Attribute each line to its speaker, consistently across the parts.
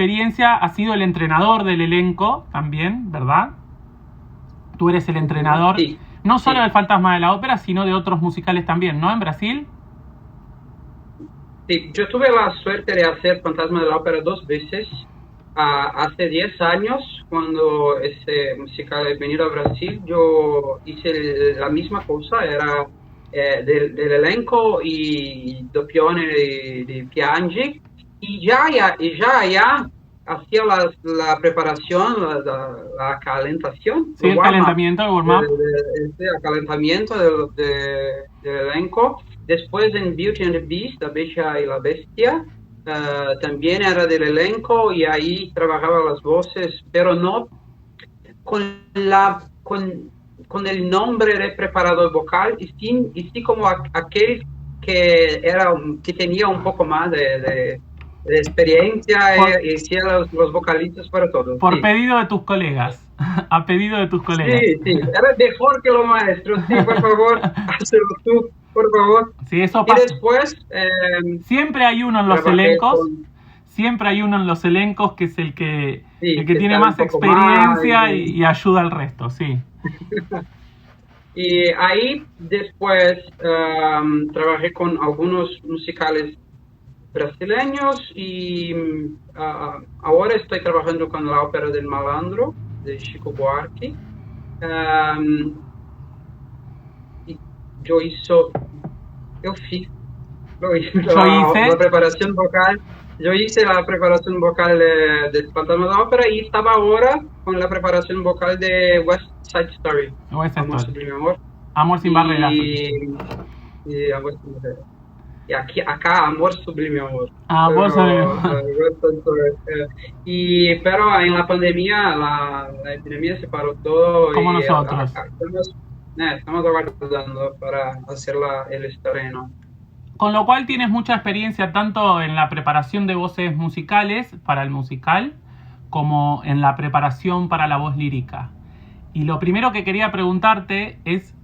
Speaker 1: experiencia, has sido el entrenador del elenco también, ¿verdad? Tú eres el entrenador,
Speaker 2: Sí,
Speaker 1: no solo
Speaker 2: sí.
Speaker 1: del Fantasma de la Ópera, sino de otros musicales también, ¿no? En Brasil.
Speaker 2: Sí, yo tuve la suerte de hacer Fantasma de la Ópera 2 veces. Hace 10 años, cuando ese musical es venido a Brasil, yo hice la misma cosa, era del elenco y doppione de Piangi, y ya hacía la preparación, la calentación,
Speaker 1: Sí,
Speaker 2: el
Speaker 1: el
Speaker 2: warm-up,
Speaker 1: calentamiento, el
Speaker 2: del,
Speaker 1: warm-up.
Speaker 2: acalentamiento del elenco. Después en Beauty and the Beast, La Bella y la Bestia, también era del elenco y ahí trabajaba las voces, pero no con el nombre de preparador vocal, y sí como aquel que tenía un poco más de experiencia
Speaker 1: Por,
Speaker 2: y hacía los vocalistas para todo.
Speaker 1: por
Speaker 2: Sí.
Speaker 1: pedido de tus colegas. A pedido de tus
Speaker 2: Sí,
Speaker 1: colegas.
Speaker 2: sí, era mejor que los maestros. Sí, por favor, hazlo tú, por favor.
Speaker 1: Sí, eso
Speaker 2: Y
Speaker 1: pasa.
Speaker 2: después
Speaker 1: Siempre hay uno en los
Speaker 2: trabajé
Speaker 1: elencos.
Speaker 2: con,
Speaker 1: Siempre hay uno en los elencos que es el
Speaker 2: sí,
Speaker 1: que
Speaker 2: que
Speaker 1: tiene
Speaker 2: sabe un
Speaker 1: más
Speaker 2: poco más.
Speaker 1: experiencia y ayuda al resto, sí.
Speaker 2: Y ahí después trabajé con algunos musicales brasileños y ahora estoy trabajando con la ópera del Malandro de Chico Buarque. Um, y yo hizo, yo fiz
Speaker 1: Yo
Speaker 2: la
Speaker 1: hice
Speaker 2: preparación vocal. Yo hice la preparación vocal de Fantasma de la Ópera y estaba ahora con la preparación vocal de West Side Story,
Speaker 1: West
Speaker 2: Amor
Speaker 1: Story.
Speaker 2: Sublime Amor,
Speaker 1: Amor sin barreras.
Speaker 2: y, y Amor Sublime Amor. Y acá Amor Sublime Amor.
Speaker 1: Amor sobre...
Speaker 2: Pero, West Side Story, pero en la pandemia, la epidemia se paró todo
Speaker 1: Como
Speaker 2: y
Speaker 1: nosotros.
Speaker 2: estamos aguardando para hacer el estreno.
Speaker 1: Con lo cual tienes mucha experiencia tanto en la preparación de voces musicales para el musical como en la preparación para la voz lírica. Y lo primero que quería preguntarte es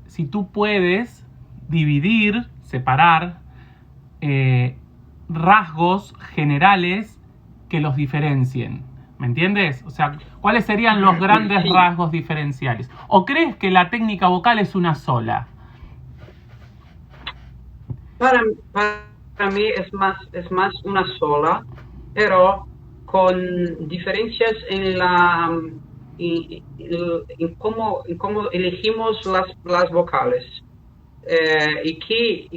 Speaker 1: si tú puedes dividir, separar rasgos generales que los diferencien. ¿Me entiendes? O sea, ¿cuáles serían los grandes
Speaker 2: Sí,
Speaker 1: rasgos diferenciales? ¿O crees que la técnica vocal es una sola?
Speaker 2: Para, para mí es más una sola, pero con diferencias en cómo elegimos las vocales, y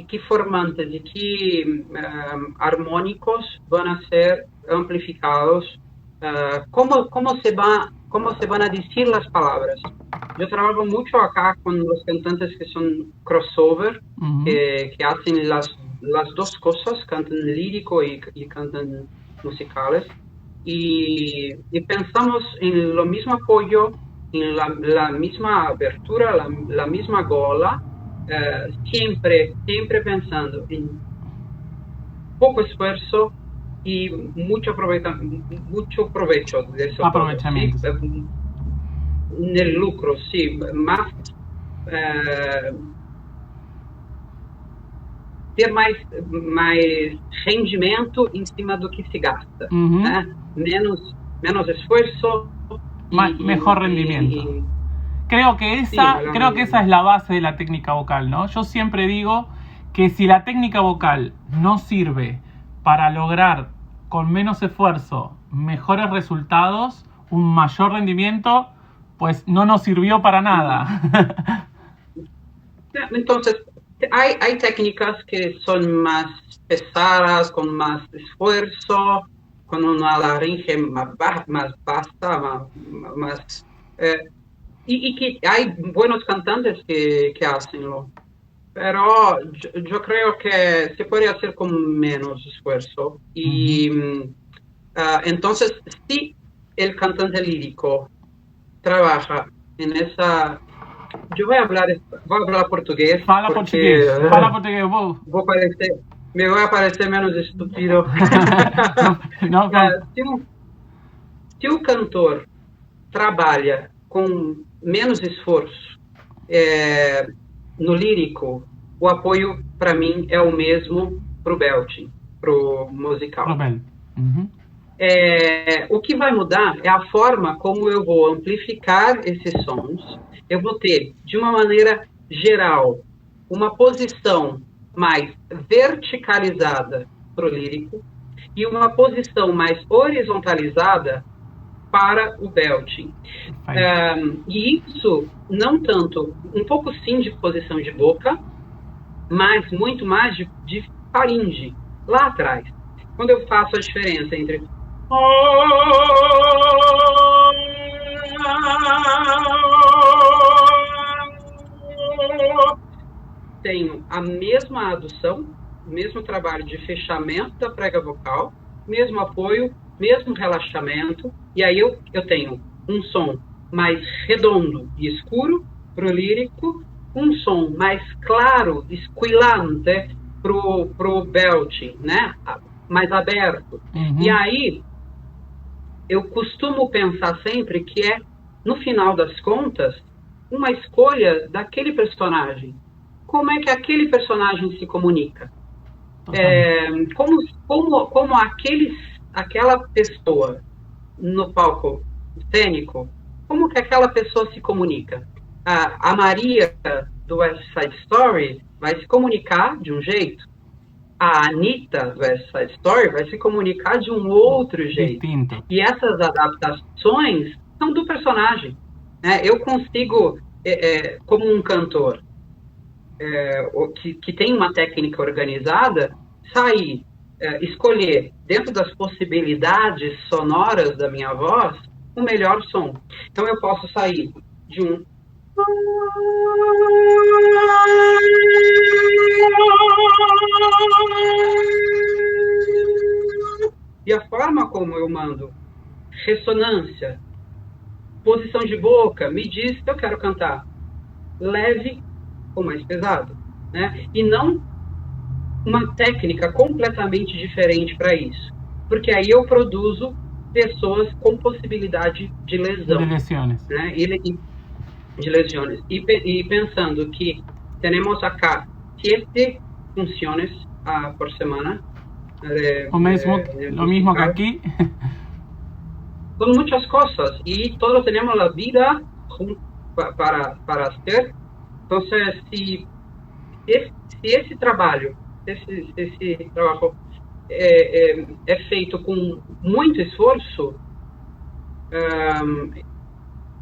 Speaker 2: qué formantes y qué armónicos van a ser amplificados, cómo se van a decir las palabras. Yo trabajo mucho acá con los cantantes que son crossover,
Speaker 1: Uh-huh.
Speaker 2: que hacen las dos cosas, cantan lírico y cantan musicales, y pensamos en lo mismo apoyo, en la misma abertura, la misma gola, siempre pensando en poco esfuerzo y mucho provecho de eso todo, ¿sí?
Speaker 1: Aprovechamientos.
Speaker 2: En el lucro, sí, más, eh, ter mais rendimento em cima do que se gasta,
Speaker 1: Uh-huh.
Speaker 2: né? Menos esfuerzo
Speaker 1: Mejor rendimiento.
Speaker 2: y sí,
Speaker 1: Creo que esa es la base de la técnica vocal, ¿no? Yo siempre digo que si la técnica vocal no sirve para lograr con menos esfuerzo mejores resultados, un mayor rendimiento, pues no nos sirvió para nada.
Speaker 2: Entonces, hay técnicas que son más pesadas, con más esfuerzo, con una laringe más vasta, más, eh, y que hay buenos cantantes que hacenlo. Pero yo creo que se puede hacer con menos esfuerzo.
Speaker 1: Uh-huh.
Speaker 2: Y entonces, si el cantante lírico trabaja en esa... Yo voy a hablar portugués
Speaker 1: Fala
Speaker 2: porque
Speaker 1: português. Fala português. Vou...
Speaker 2: me voy a parecer menos estúpido.
Speaker 1: no, no, no.
Speaker 2: Se o cantor trabalha com menos esforço, no lírico, o apoio para mim é o mesmo para o belting, para o musical.
Speaker 1: Robel. Uh-huh.
Speaker 2: O que vai mudar é a forma como eu vou amplificar esses sons. Eu vou ter, de uma maneira geral, uma posição mais verticalizada para o lírico e uma posição mais horizontalizada para o belting. E isso, não tanto, um pouco sim de posição de boca, mas muito mais de faringe, lá atrás. Quando eu faço a diferença entre tenho a mesma adução, o mesmo trabalho de fechamento da prega vocal, mesmo apoio, mesmo relaxamento, e aí eu tenho um som mais redondo e escuro para o lírico, um som mais claro, squillante pro belting, né? Mais aberto.
Speaker 1: Uhum.
Speaker 2: E aí eu costumo pensar sempre que é, no final das contas, uma escolha daquele personagem. Como é que aquele personagem se comunica? Como aquela pessoa no palco cênico, como que aquela pessoa se comunica? A Maria do West Side Story vai se comunicar de um jeito. A Anitta do West Side Story vai se comunicar de um outro jeito.
Speaker 1: Distinto.
Speaker 2: E essas adaptações são do personagem. Né? Eu consigo, como um cantor que tem uma técnica organizada, sair, escolher, dentro das possibilidades sonoras da minha voz, o melhor som. Então eu posso sair de um e a forma como eu mando ressonância, posição de boca, me diz que eu quero cantar leve ou mais pesado, né? E não uma técnica completamente diferente para isso, porque aí eu produzo pessoas com possibilidade de lesão,
Speaker 1: de lesiones,
Speaker 2: né? De lesiones. Y pensando que tenemos acá 7 funciones por semana.
Speaker 1: Lo mismo que aquí.
Speaker 2: Son muchas cosas y todos tenemos la vida para hacer. Entonces, si esse trabalho é feito com muito esforço,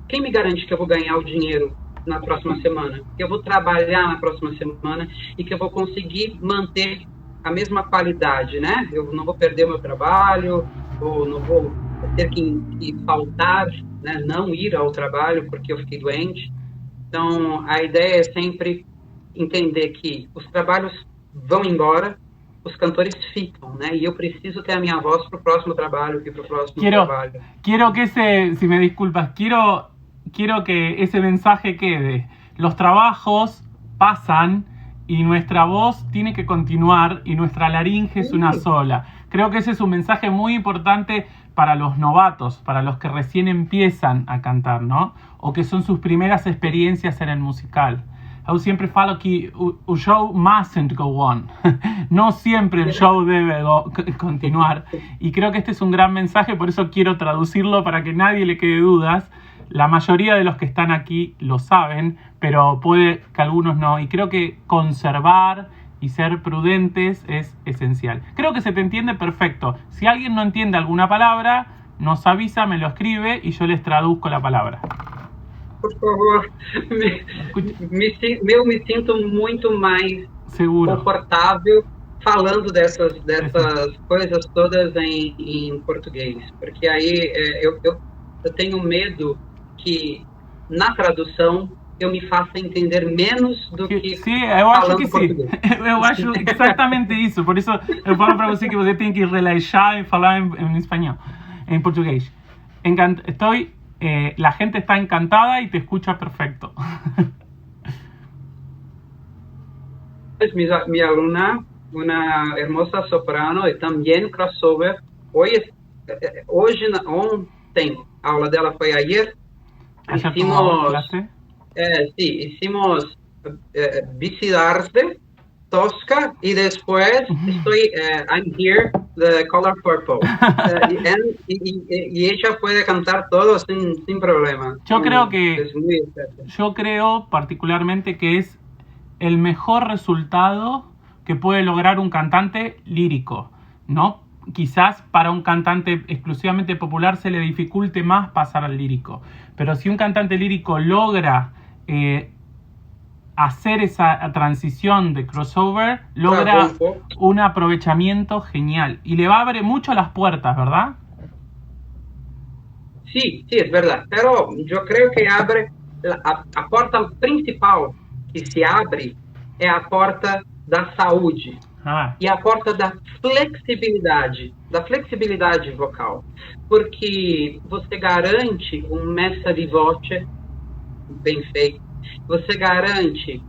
Speaker 2: quem me garante que eu vou ganhar o dinheiro na próxima semana? Que eu vou trabalhar na próxima semana e que eu vou conseguir manter a mesma qualidade, né? Eu não vou perder meu trabalho, ou não vou ter que faltar, né? Não ir ao trabalho porque eu fiquei doente. Então, a ideia é sempre entender que os trabalhos vão embora, os cantores ficam, né? E eu preciso ter a minha voz para o próximo trabalho e para o próximo trabalho.
Speaker 1: Quiero que si me disculpas, quiero que ese mensaje quede. Los trabajos pasan y nuestra voz tiene que continuar y nuestra laringe es una sola. Creo que ese es un mensaje muy importante para los novatos, para los que recién empiezan a cantar, ¿no? O que son sus primeras experiencias en el musical. Eu sempre falo que o show mustn't go on. No siempre el show debe continuar. Y creo que este es un gran mensaje, por eso quiero traducirlo para que nadie le quede dudas. La mayoría de los que están aquí lo saben, pero puede que algunos no. Y creo que conservar y ser prudentes es esencial. Creo que se te entiende perfecto. Si alguien no entiende alguna palabra, nos avisa, me lo escribe y yo les traduzco la palabra.
Speaker 2: Por favor, eu me sinto muito mais confortável falando dessas coisas todas em português, porque aí eu tenho medo que na tradução eu me faça entender menos do que
Speaker 1: eu acho que português. Eu acho exatamente isso, por isso eu falo para você que você tem que relaxar e falar em espanhol, em português. La gente está encantada y te escucha perfecto.
Speaker 2: Mi alumna, una hermosa soprano y también crossover. Ontem, a aula dela foi ayer. Hicimos Bici Arte. tosca y después estoy, I'm here, the color purple. Y ella puede cantar todo sin problema.
Speaker 1: Yo creo
Speaker 2: yo
Speaker 1: creo particularmente que es el mejor resultado que puede lograr un cantante lírico, ¿no? Quizás para un cantante exclusivamente popular se le dificulte más pasar al lírico, pero si un cantante lírico logra hacer esa transición de crossover, logra un aprovechamiento genial y le va a abrir mucho las puertas, ¿verdad?
Speaker 2: Sí, es verdad, pero yo creo que abre a porta principal que se abre é a porta da saúde e a porta da flexibilidade vocal, porque você garante um messa di voce bem feito, você garante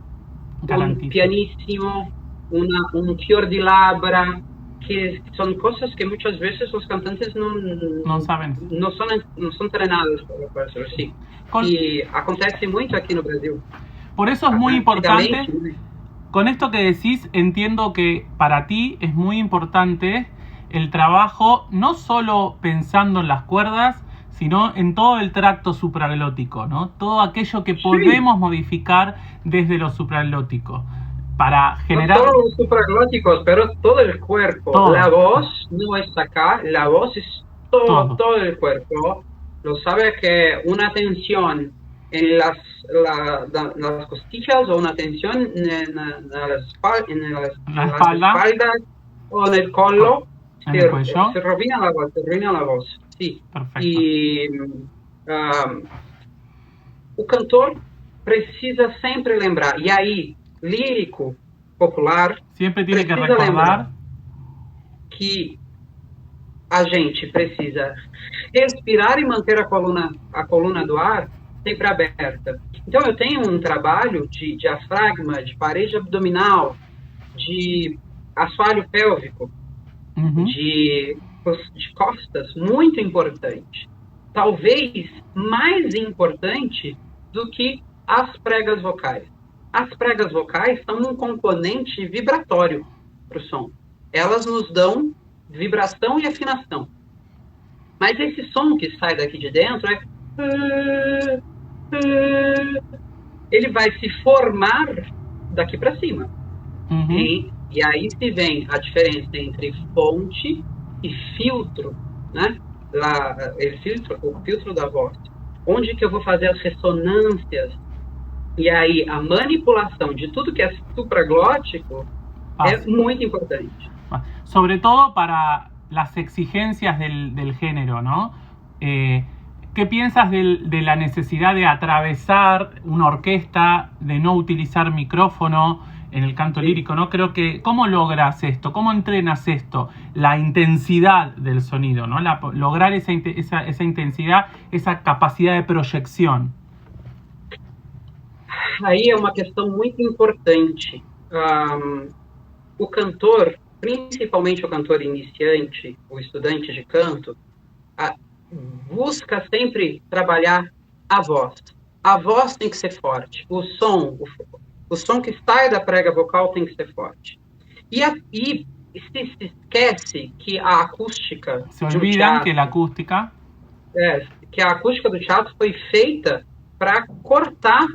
Speaker 2: um pianissimo, um fior di labbra, que são coisas que muitas vezes os cantantes não
Speaker 1: sabem,
Speaker 2: não são treinados para fazer assim. E acontece muito aqui no Brasil.
Speaker 1: Por eso es muy importante, con esto que decís, entiendo que para ti es muy importante el trabajo, no solo pensando en las cuerdas, sino en todo el tracto supraglótico, ¿no? Todo aquello que podemos modificar desde lo supraglótico para generar...
Speaker 2: No solo los supraglóticos, pero todo el cuerpo. Todo. La voz no está acá, la voz es todo el cuerpo. Lo sabe que una tensión en las costillas o una tensión en la espalda o en el collo, se rovina la voz. Sí.
Speaker 1: Perfecto.
Speaker 2: Y o cantor precisa sempre lembrar, e aí, lírico, popular,
Speaker 1: sempre tiene que recordar
Speaker 2: que a gente precisa respirar e manter a coluna do ar sempre aberta. Então eu tenho um trabalho de diafragma, de parede abdominal, de assoalho pélvico, de costas, muito importante. Talvez mais importante do que as pregas vocais. As pregas vocais são um componente vibratório para o som. Elas nos dão vibração e afinação. Mas esse som que sai daqui de dentro ele vai se formar daqui para cima. E aí se vem a diferença entre fonte e filtro, né? O filtro da voz. Onde que eu vou fazer as ressonâncias? E aí a manipulação de tudo que é supraglótico é muito importante.
Speaker 1: Sobre todo para las exigencias del género, ¿no? ¿Qué piensas de la necesidad de atravesar una orquesta, de no utilizar micrófono en el canto lírico, ¿no? Creo que, ¿cómo logras esto? ¿Cómo entrenas esto? La intensidad del sonido, ¿no? Lograr esa intensidad, esa capacidad de proyección.
Speaker 2: Aí é uma questão muito importante. O cantor, principalmente o cantor iniciante, o estudante de canto, busca sempre trabalhar a voz. A voz tem que ser forte. O som que sai da prega vocal tem que ser forte. E se esquece que a acústica...
Speaker 1: Se olvidam que a acústica...
Speaker 2: que a acústica do teatro foi feita para cortar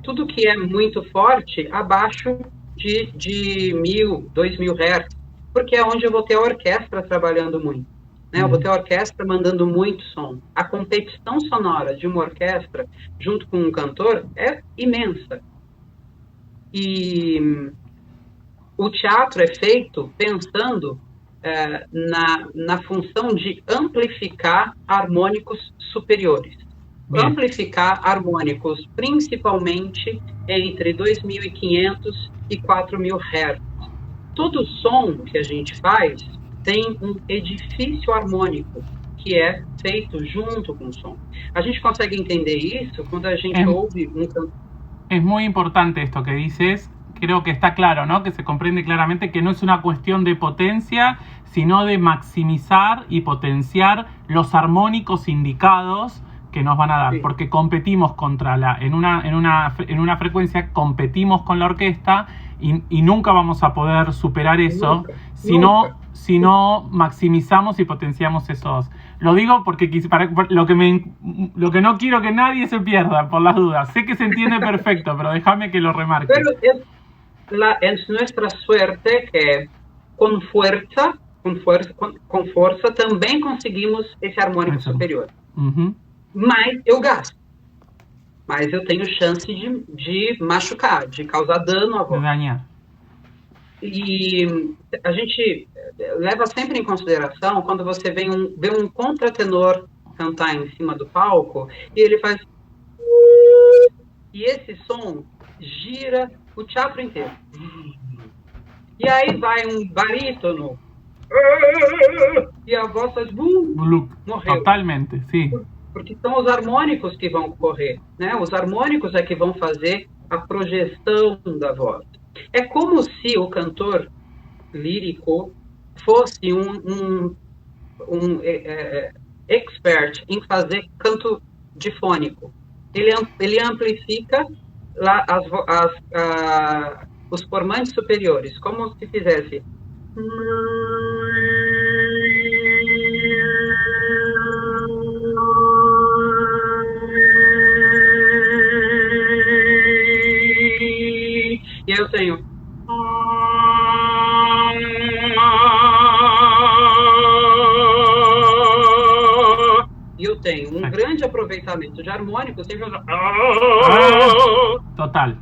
Speaker 2: tudo que é muito forte abaixo de 1.000, 2.000 Hz, porque é onde eu vou ter a orquestra trabalhando muito. Né? Eu vou ter a orquestra mandando muito som. A competição sonora de uma orquestra junto com um cantor é imensa. E o teatro é feito pensando na função de amplificar harmônicos superiores. Amplificar harmônicos principalmente entre 2.500 e 4.000 Hz. Todo som que a gente faz tem um edifício harmônico que é feito junto com o som. A gente consegue entender isso quando a gente ouve um canto.
Speaker 1: Es muy importante esto que dices. Creo que está claro, ¿no? Que se comprende claramente que no es una cuestión de potencia, sino de maximizar y potenciar los armónicos indicados que nos van a dar,
Speaker 2: Sí.
Speaker 1: porque competimos contra en una frecuencia, competimos con la orquesta y nunca vamos a poder superar eso
Speaker 2: Nunca,
Speaker 1: si si no maximizamos y potenciamos esos. Lo digo porque lo que no quiero que nadie se pierda, por las dudas. Sé que se entiende perfecto, pero déjame que lo remarque.
Speaker 2: Pero es nuestra suerte que con fuerza também conseguimos esse harmônico
Speaker 1: Eso.
Speaker 2: superior.
Speaker 1: Ujú.
Speaker 2: Mas eu gasto. Mas eu tenho chance de machucar, de causar dano à
Speaker 1: De
Speaker 2: voz.
Speaker 1: dañar.
Speaker 2: E a gente leva sempre em consideração quando você vê um contratenor cantar em cima do palco e ele faz... E esse som gira o teatro inteiro. E aí vai um barítono e a voz faz... morreu.
Speaker 1: Totalmente, sí.
Speaker 2: Porque são os harmônicos que vão correr, né? Os harmônicos é que vão fazer a projeção da voz. É como se o cantor lírico fosse um expert em fazer canto difônico. Ele amplifica lá os formantes superiores, como se fizesse... E eu tenho... E eu tenho um grande aproveitamento de harmônico, sempre...
Speaker 1: Total.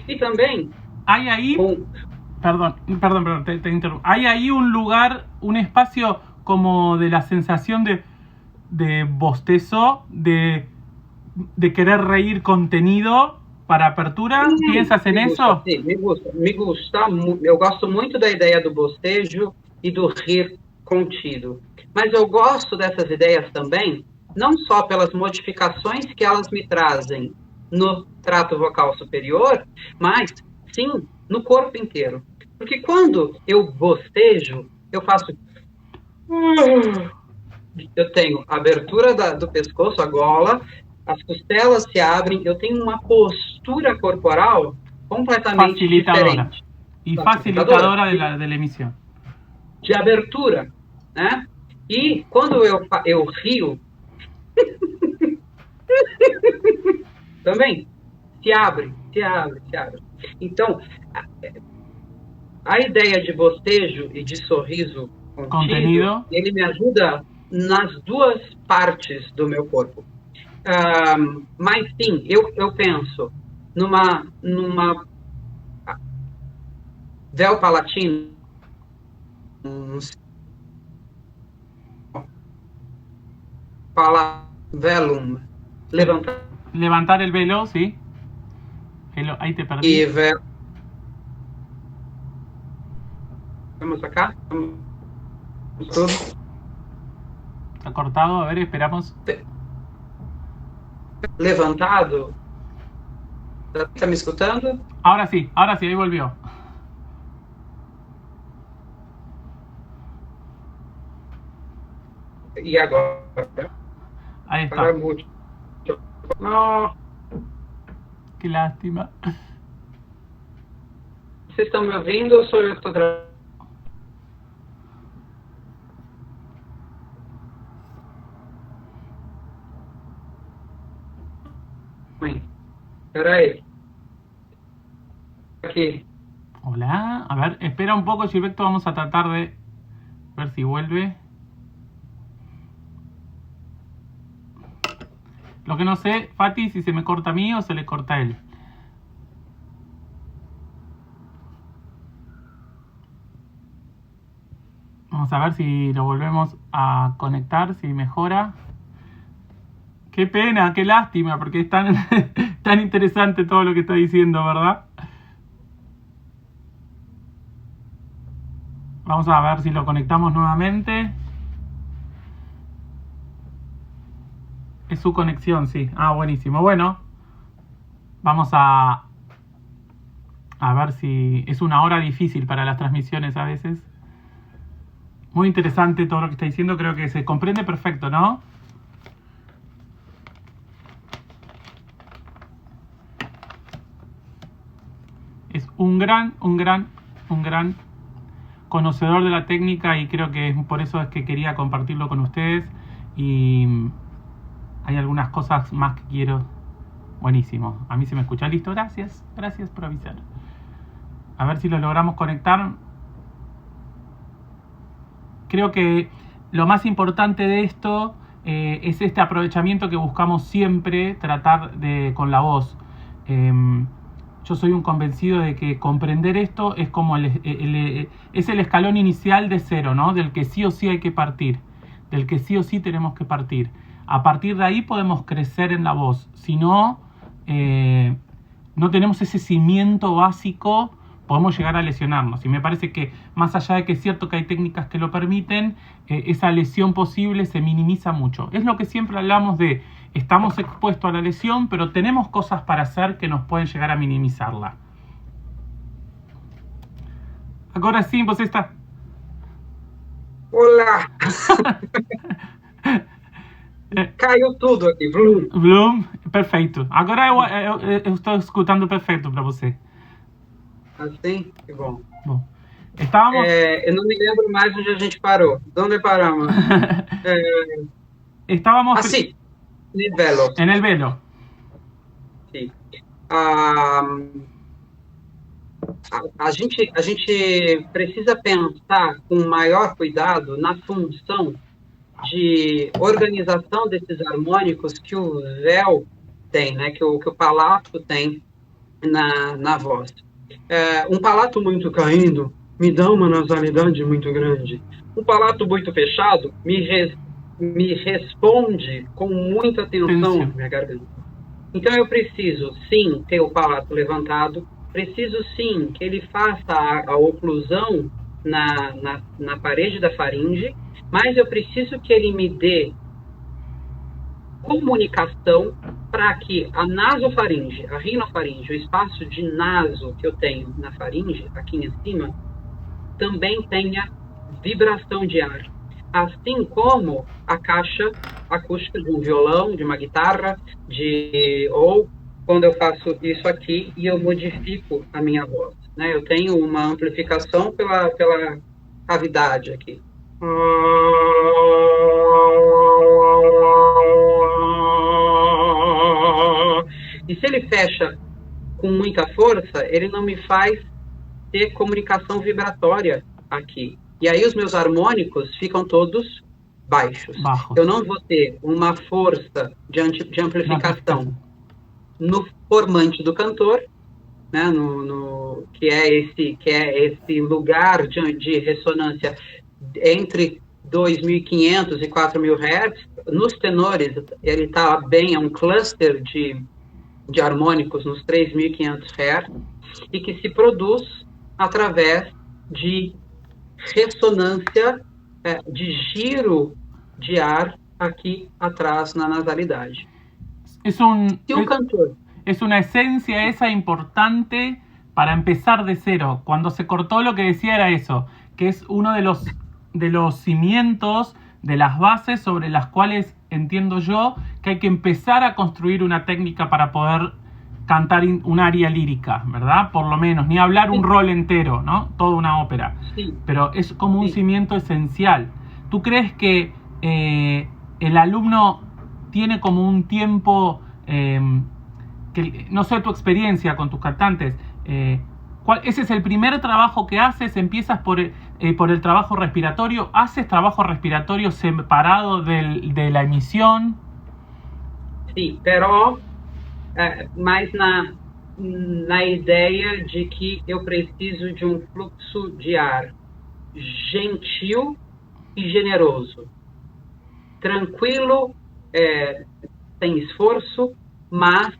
Speaker 2: E também...
Speaker 1: Hay ahí... Perdón, te interrumpo. Hay ahí un lugar, un espacio como de la sensación de bostezo, de querer reír contenido para apertura. ¿Piensas en eso?
Speaker 2: Sim, me gusta. Eu gosto muito da ideia do bostejo e do rir contido. Mas eu gosto dessas ideias também, não só pelas modificações que elas me trazem no trato vocal superior, mas sim no corpo inteiro. Porque quando eu bostejo, eu faço... Eu tenho a abertura do pescoço, a gola, as costelas se abrem, eu tenho uma postura corporal completamente diferente.
Speaker 1: E facilitadora da emissão.
Speaker 2: De abertura, né? E quando eu rio, também se abre. Então, a ideia de bostejo e de sorriso contido, ele me ajuda nas duas partes do meu corpo. Mas sim, eu penso numa véu palatino, velum,
Speaker 1: levantar el velo, sí. Ahí te perdí.
Speaker 2: Vamos acá.
Speaker 1: Está cortado, a ver, esperamos.
Speaker 2: Levantado. ¿Está me escuchando?
Speaker 1: Ahora sí, ahí volvió.
Speaker 2: Y ahora.
Speaker 1: Ahí está.
Speaker 2: No.
Speaker 1: Qué lástima.
Speaker 2: ¿Vocês estão me ouvindo ou sou eu que estou Espera ahí. Aquí.
Speaker 1: Hola, a ver, espera un poco, Gilberto, vamos a tratar de ver si vuelve. Lo que no sé, Fati, si se me corta a mí o se le corta a él. Vamos a ver si lo volvemos a conectar, si mejora. Qué pena, qué lástima, porque es tan, tan interesante todo lo que está diciendo, ¿verdad? Vamos a ver si lo conectamos nuevamente. Es su conexión, sí. Ah, buenísimo. Bueno, vamos a ver si... Es una hora difícil para las transmisiones a veces. Muy interesante todo lo que está diciendo. Creo que se comprende perfecto, ¿no? un gran conocedor de la técnica, y creo que por eso es que quería compartirlo con ustedes. Y hay algunas cosas más que quiero. Buenísimo, a mí se me escucha. Listo, gracias por avisar. A ver si lo logramos conectar. Creo que lo más importante de esto es este aprovechamiento que buscamos siempre tratar con la voz. Yo soy un convencido de que comprender esto es como es el escalón inicial de cero, ¿no? Del que sí o sí hay que partir, del que sí o sí tenemos que partir. A partir de ahí podemos crecer en la voz. Si no, no tenemos ese cimiento básico, podemos llegar a lesionarnos. Y me parece que más allá de que es cierto que hay técnicas que lo permiten, esa lesión posible se minimiza mucho. Es lo que siempre hablamos de, estamos expuestos a la lesión, pero tenemos cosas para hacer que nos pueden llegar a minimizarla. Ahora sim, você está...
Speaker 2: Olá! Caiu tudo aqui, Bloom.
Speaker 1: Bloom, perfeito. Agora eu estou escutando perfeito para você.
Speaker 2: Assim? Que bom.
Speaker 1: Bom, estávamos...
Speaker 2: eu não me lembro mais onde a gente parou. Onde paramos?
Speaker 1: Estábamos...
Speaker 2: Assim, no velo.
Speaker 1: En el velo.
Speaker 2: Sim. A gente precisa pensar com maior cuidado na função de organização desses harmônicos que o véu tem, né? Que o palato tem na voz. Um palato muito caindo me dá uma nasalidade muito grande. Um palato muito fechado me responde com muita tensão na minha garganta. Então eu preciso, sim, ter o palato levantado, preciso, sim, que ele faça a oclusão na parede da faringe, mas eu preciso que ele me dê comunicação para que a nasofaringe, a rinofaringe, o espaço de naso que eu tenho na faringe, aqui em cima, também tenha vibração de ar. Assim como a caixa acústica de um violão, de uma guitarra, ou quando eu faço isso aqui e eu modifico a minha voz, né? Eu tenho uma amplificação pela cavidade aqui. E se ele fecha com muita força, ele não me faz ter comunicação vibratória aqui. E aí os meus harmônicos ficam todos baixos. Eu não vou ter uma força de amplificação no formante do cantor, né, que é esse lugar de ressonância entre 2.500 e 4.000 Hz. Nos tenores, ele está bem, é um cluster de harmônicos nos 3.500 Hz, e que se produz através de ressonância, de giro de ar aqui atrás na nasalidade.
Speaker 1: Es una esencia esa importante para empezar de cero. Cuando se cortó, lo que decía era eso, que es uno de los cimientos, de las bases sobre las cuales entiendo yo que hay que empezar a construir una técnica para poder cantar un aria lírica, ¿verdad? Por lo menos, ni hablar un rol entero, ¿no? Toda una ópera. Sí. Pero es como un cimiento esencial. ¿Tú crees que el alumno tiene como un tiempo, que, no sé tu experiencia con tus cantantes, ese es el primer trabajo que haces? ¿Empiezas por el trabajo respiratorio? ¿Haces trabajo respiratorio separado de la emisión?
Speaker 2: Sí, pero mas na ideia de que eu preciso de um fluxo de ar gentil e generoso, tranquilo, sem esforço, mas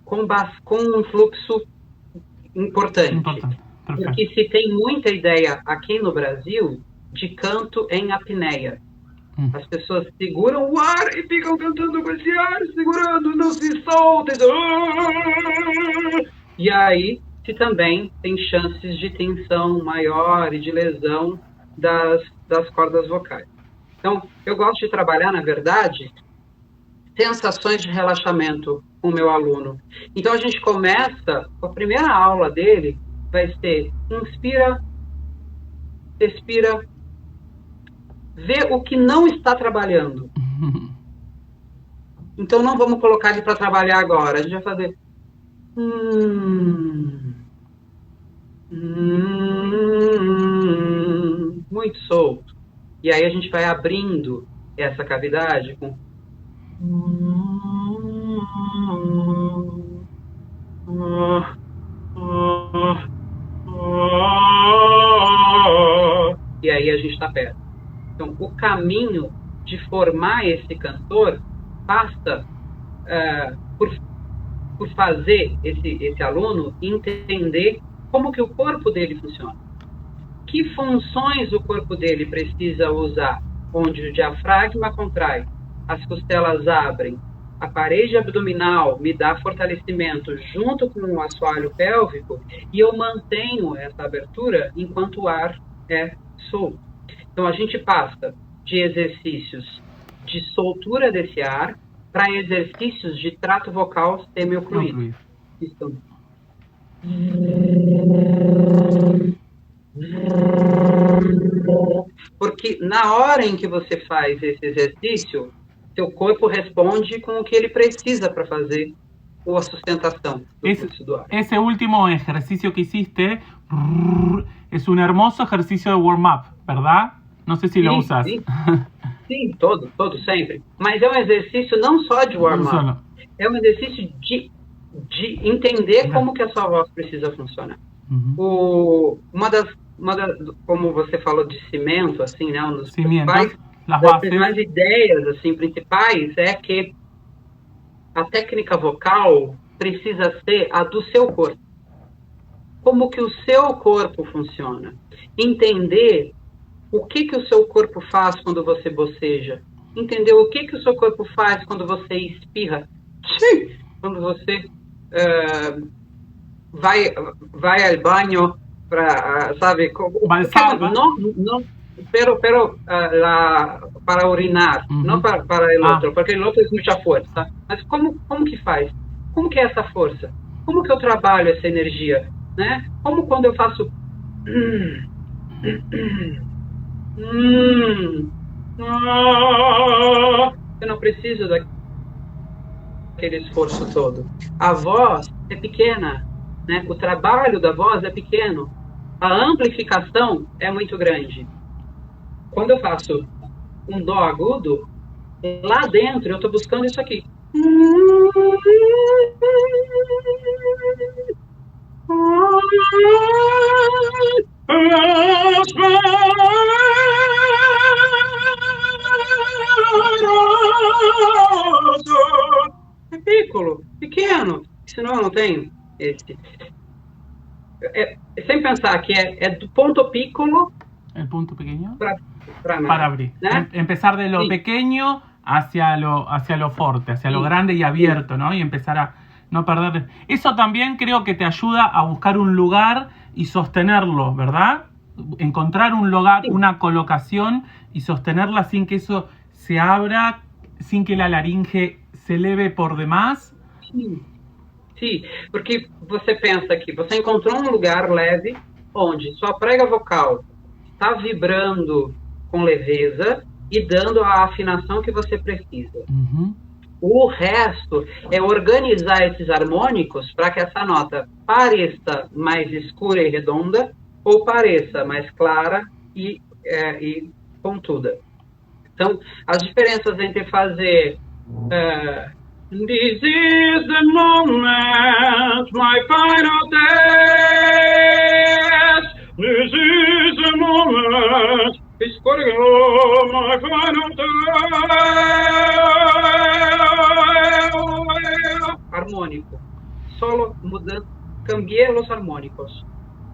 Speaker 2: com um fluxo importante. Porque se tem muita ideia aqui no Brasil de canto em apneia. As pessoas seguram o ar e ficam cantando com esse ar, segurando, não se solta. E aí se também tem chances de tensão maior e de lesão das cordas vocais. Então, eu gosto de trabalhar, na verdade, sensações de relaxamento com o meu aluno. Então, a gente começa, a primeira aula dele, vai ser inspira, expira, vê o que não está trabalhando. Então não vamos colocar ele para trabalhar agora. A gente vai fazer muito solto. E aí a gente vai abrindo essa cavidade com e aí a gente está perto. Então, o caminho de formar esse cantor passa por fazer esse aluno entender como que o corpo dele funciona. Que funções o corpo dele precisa usar? Onde o diafragma contrai, as costelas abrem, a parede abdominal me dá fortalecimento junto com o assoalho pélvico e eu mantenho essa abertura enquanto o ar é solto. Então, a gente passa de exercícios de soltura desse ar para exercícios de trato vocal semi-ocluído. Porque na hora em que você faz esse exercício, seu corpo responde com o que ele precisa para fazer a sustentação do fluxo do ar.
Speaker 1: Ese último ejercicio que hiciste es un hermoso ejercicio de warm-up, ¿verdad? No sé si lo usas.
Speaker 2: Sim, todo, sempre. Mas é um exercício não só de warm-up, é um exercício de entender como que a sua voz precisa funcionar. Uma das, como você falou de cimento, assim, né? Um dos principais, das ideias assim, principais é que a técnica vocal precisa ser a do seu corpo. Como que o seu corpo funciona. Entender o que o seu corpo faz quando você boceja. Entender o que o seu corpo faz quando você espirra. Quando você vai ao banho para, sabe? Para urinar, não para o outro, porque o outro é muita força. Mas como que faz? Como que é essa força? Como que eu trabalho essa energia? Né? Como quando eu faço... eu não preciso daquele esforço todo. A voz é pequena, né? O trabalho da voz é pequeno. A amplificação é muito grande. Quando eu faço um dó agudo, lá dentro eu estou buscando isso aqui. É piccolo, pequeno, senão eu não tenho esse. Sem pensar que é do ponto piccolo.
Speaker 1: El punto pequeño.
Speaker 2: Para
Speaker 1: abrir. ¿Eh? Empezar de lo pequeño hacia lo fuerte, hacia lo grande y abierto, ¿no? Y empezar a no perder. Eso también creo que te ayuda a buscar un lugar y sostenerlo, ¿verdad? Encontrar un lugar, una colocación y sostenerla sin que eso se abra, sin que la laringe se eleve por demás.
Speaker 2: Sim, porque você pensa que você encontrou um lugar leve onde sua prega vocal está vibrando com leveza e dando a afinação que você precisa. O resto é organizar esses harmônicos para que essa nota pareça mais escura e redonda ou pareça mais clara e pontuda. Então, as diferenças entre fazer This is the moment, my final test. This is the moment, it's going on my final test. Harmônico. Solo mudando, cambiar os harmônicos.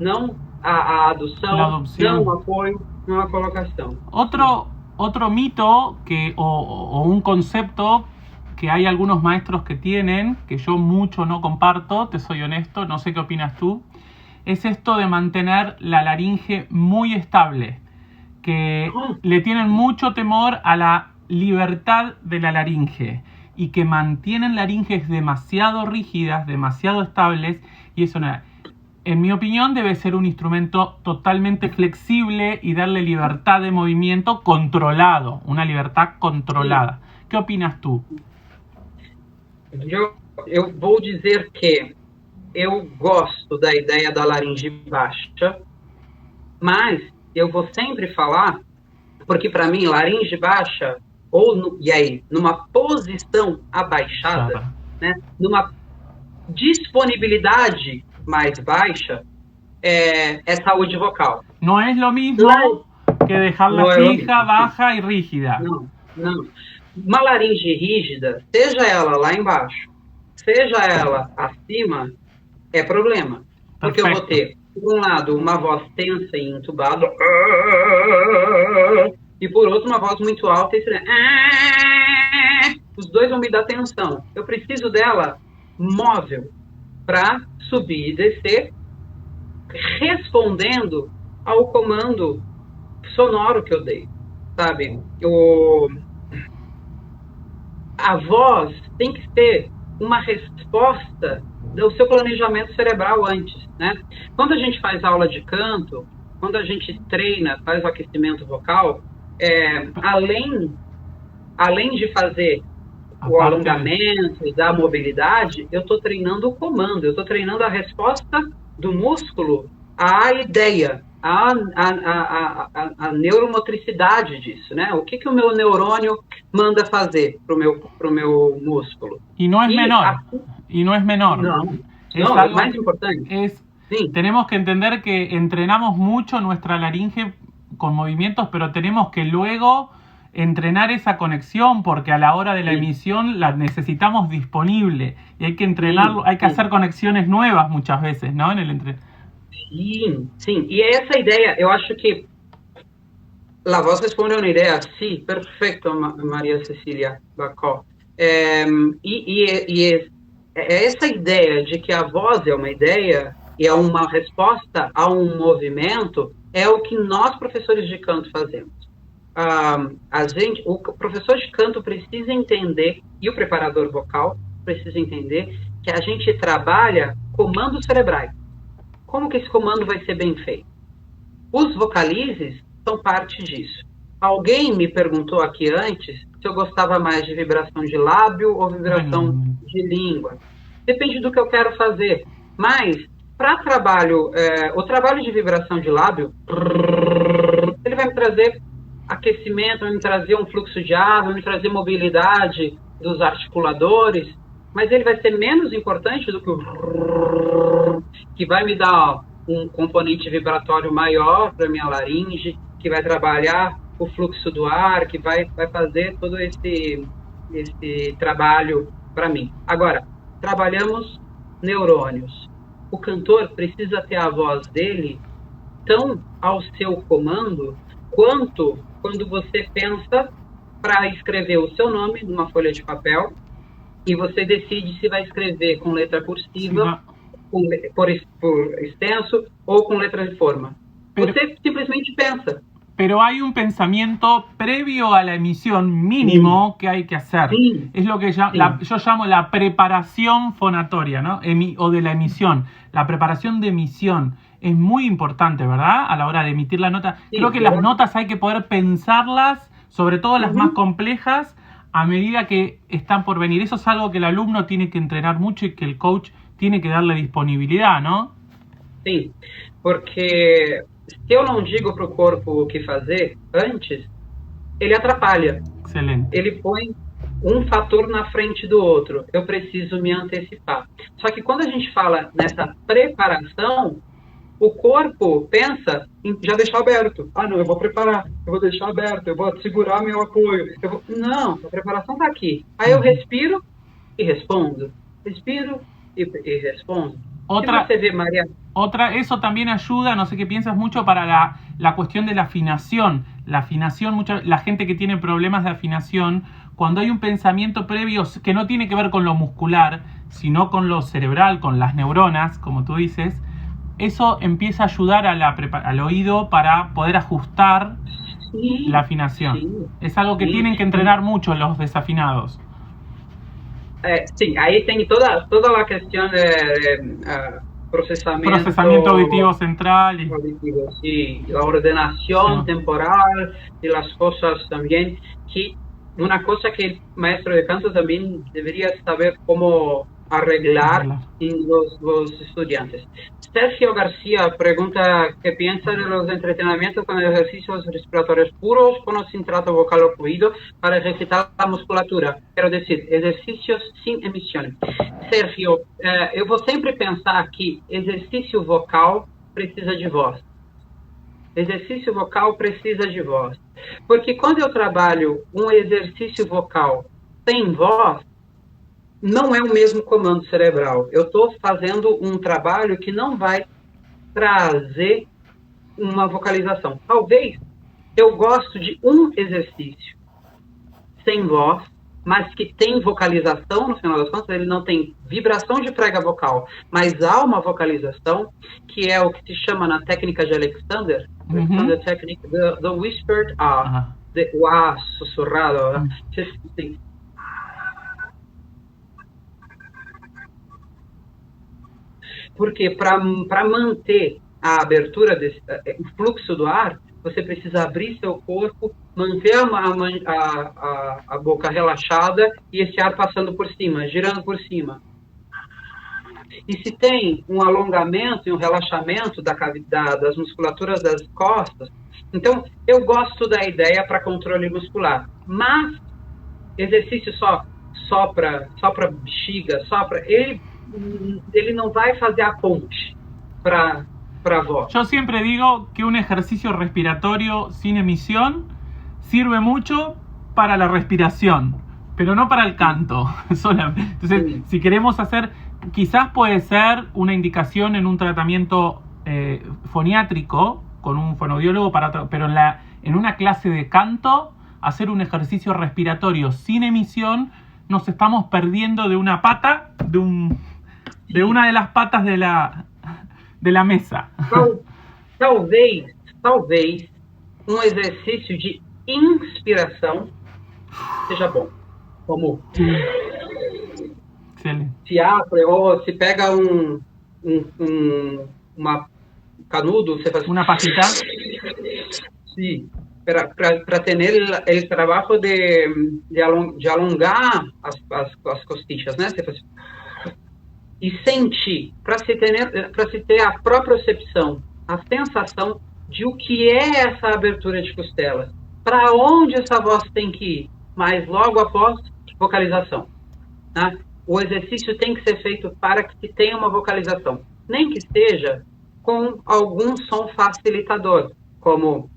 Speaker 2: Não a adução, não o apoio, não a colocação.
Speaker 1: Otro mito o un concepto que hay algunos maestros que tienen, que yo mucho no comparto, te soy honesto, no sé qué opinas tú, es esto de mantener la laringe muy estable, que le tienen mucho temor a la libertad de la laringe y que mantienen laringes demasiado rígidas, demasiado estables, y eso no. en mi opinión, debe ser un instrumento totalmente flexible y darle libertad de movimiento controlado, una libertad controlada. ¿Qué opinas tú?
Speaker 2: Eu vou dizer que eu gosto da ideia da laringe baixa, mas eu vou sempre falar, porque para mim laringe baixa, e aí, numa posição abaixada, né, numa disponibilidade mais baixa, é saúde vocal.
Speaker 1: No es lo mismo que dejarla fija, baja y rígida.
Speaker 2: Não. Uma laringe rígida, seja ela lá embaixo, seja ela acima, é problema. Porque eu vou ter, por um lado, uma voz tensa e entubada, e por outro, uma voz muito alta e os dois vão me dar tensão. Eu preciso dela móvel para subir e descer, respondendo ao comando sonoro que eu dei, sabe? A voz tem que ter uma resposta do seu planejamento cerebral antes, né? Quando a gente faz aula de canto, quando a gente treina, faz o aquecimento vocal, além de fazer o alongamento e da mobilidade, eu estou treinando o comando, eu estou treinando a resposta do músculo à ideia, à neuromotricidade disso, né? O que o meu neurônio manda fazer pro meu músculo.
Speaker 1: Y no es menor.
Speaker 2: No,
Speaker 1: es
Speaker 2: algo más importante.
Speaker 1: Tenemos que entender que entrenamos mucho nuestra laringe con movimientos, pero tenemos que luego entrenar esa conexión, porque a la hora de la emisión la necesitamos disponible y hay que entrenarlo, hay que hacer conexiones nuevas muchas veces, ¿no? En el
Speaker 2: Sim. E essa ideia, eu acho que a voz responde a uma ideia, sim, perfeito, Maria Cecília Bacó. Essa ideia de que a voz é uma ideia e é uma resposta a um movimento é o que nós, professores de canto, fazemos. O professor de canto precisa entender, e o preparador vocal precisa entender, que a gente trabalha comandos cerebrais. Como que esse comando vai ser bem feito? Os vocalizes são parte disso. Alguém me perguntou aqui antes se eu gostava mais de vibração de lábio ou vibração de língua. Depende do que eu quero fazer. Mas, para trabalho, o trabalho de vibração de lábio, ele vai me trazer aquecimento, vai me trazer um fluxo de ar, vai me trazer mobilidade dos articuladores, mas ele vai ser menos importante do que o que vai me dar um componente vibratório maior para minha laringe, que vai trabalhar o fluxo do ar, que vai fazer todo esse trabalho para mim. Agora, trabalhamos neurônios. O cantor precisa ter a voz dele tão ao seu comando quanto quando você pensa para escrever o seu nome numa folha de papel e você decide se vai escrever com letra cursiva, por extenso ou com letra de forma. Você simplesmente pensa.
Speaker 1: Pero hay un pensamiento previo a la emisión mínimo que hay que hacer. Es lo que yo llamo la preparación fonatoria, ¿no? O de la emisión. La preparación de emisión es muy importante, ¿verdad? A la hora de emitir la nota. Creo que las notas hay que poder pensarlas, sobre todo las más complejas, a medida que están por venir. Eso es algo que el alumno tiene que entrenar mucho y que el coach tiene que darle disponibilidad, ¿no?
Speaker 2: Sim, porque se eu não digo para o corpo o que fazer antes, ele atrapalha.
Speaker 1: Excelente.
Speaker 2: Ele põe um fator na frente do outro. Eu preciso me antecipar. Só que quando a gente fala nessa preparação, o corpo pensa em já deixar aberto. Ah, não, eu vou preparar, eu vou deixar aberto, eu vou segurar meu apoio. Não, a preparação está aqui. Aí eu respiro e respondo. Respiro y respondo.
Speaker 1: Eso también ayuda, no sé qué piensas, mucho para la cuestión de la afinación. La afinación, la gente que tiene problemas de afinación, cuando hay un pensamiento previo que no tiene que ver con lo muscular, sino con lo cerebral, con las neuronas, como tú dices, eso empieza a ayudar al oído para poder ajustar la afinación. Sí, es algo que tienen que entrenar mucho los desafinados.
Speaker 2: Sim, aí tem toda a questão
Speaker 1: Procesamiento auditivo central.
Speaker 2: Auditivo, sí, la ordenación temporal y las cosas también, que una cosa que el maestro de canto también debería saber cómo arreglar en los estudiantes. Sergio García pregunta qué piensa de los entrenamientos con ejercicios respiratorios puros con o sin trato vocal o fluido para ejercitar la musculatura. Quiero decir, ejercicios sin emisión. Sergio, eu vou sempre pensar que exercício vocal precisa de voz. Exercício vocal precisa de voz. Porque quando eu trabalho um exercício vocal sem voz, não é o mesmo comando cerebral. Eu estou fazendo um trabalho que não vai trazer uma vocalização. Talvez eu gosto de um exercício sem voz, mas que tem vocalização, no final das contas, ele não tem vibração de prega vocal, mas há uma vocalização, que é o que se chama na técnica de Alexander, Alexander Technique, the whispered A, o A sussurrado, assim. Porque para manter a abertura, o fluxo do ar, você precisa abrir seu corpo, manter a boca relaxada e esse ar passando por cima, girando por cima. E se tem um alongamento e um relaxamento das musculaturas das costas, então eu gosto da ideia para controle muscular. Mas exercício só para bexiga, ele não vai fazer a ponte para voz.
Speaker 1: Yo siempre digo que un ejercicio respiratorio sin emisión sirve mucho para la respiración, pero no para el canto. Entonces, si queremos hacer, quizás puede ser una indicación en un tratamiento foniátrico con un fonoaudiólogo, pero en una clase de canto, hacer un ejercicio respiratorio sin emisión, nos estamos perdiendo de una pata, de una de las patas de la mesa.
Speaker 2: Talvez um exercício de inspiração seja bom. Como se abre ou se pega uma canudo, você faz
Speaker 1: uma pajita.
Speaker 2: Sim, para ter o trabalho de alongar as costilhas, né? Você faz e sentir, para se ter a propriocepção, a sensação de o que é essa abertura de costelas, para onde essa voz tem que ir, mas logo após vocalização. Tá? O exercício tem que ser feito para que se tenha uma vocalização, nem que seja com algum som facilitador, como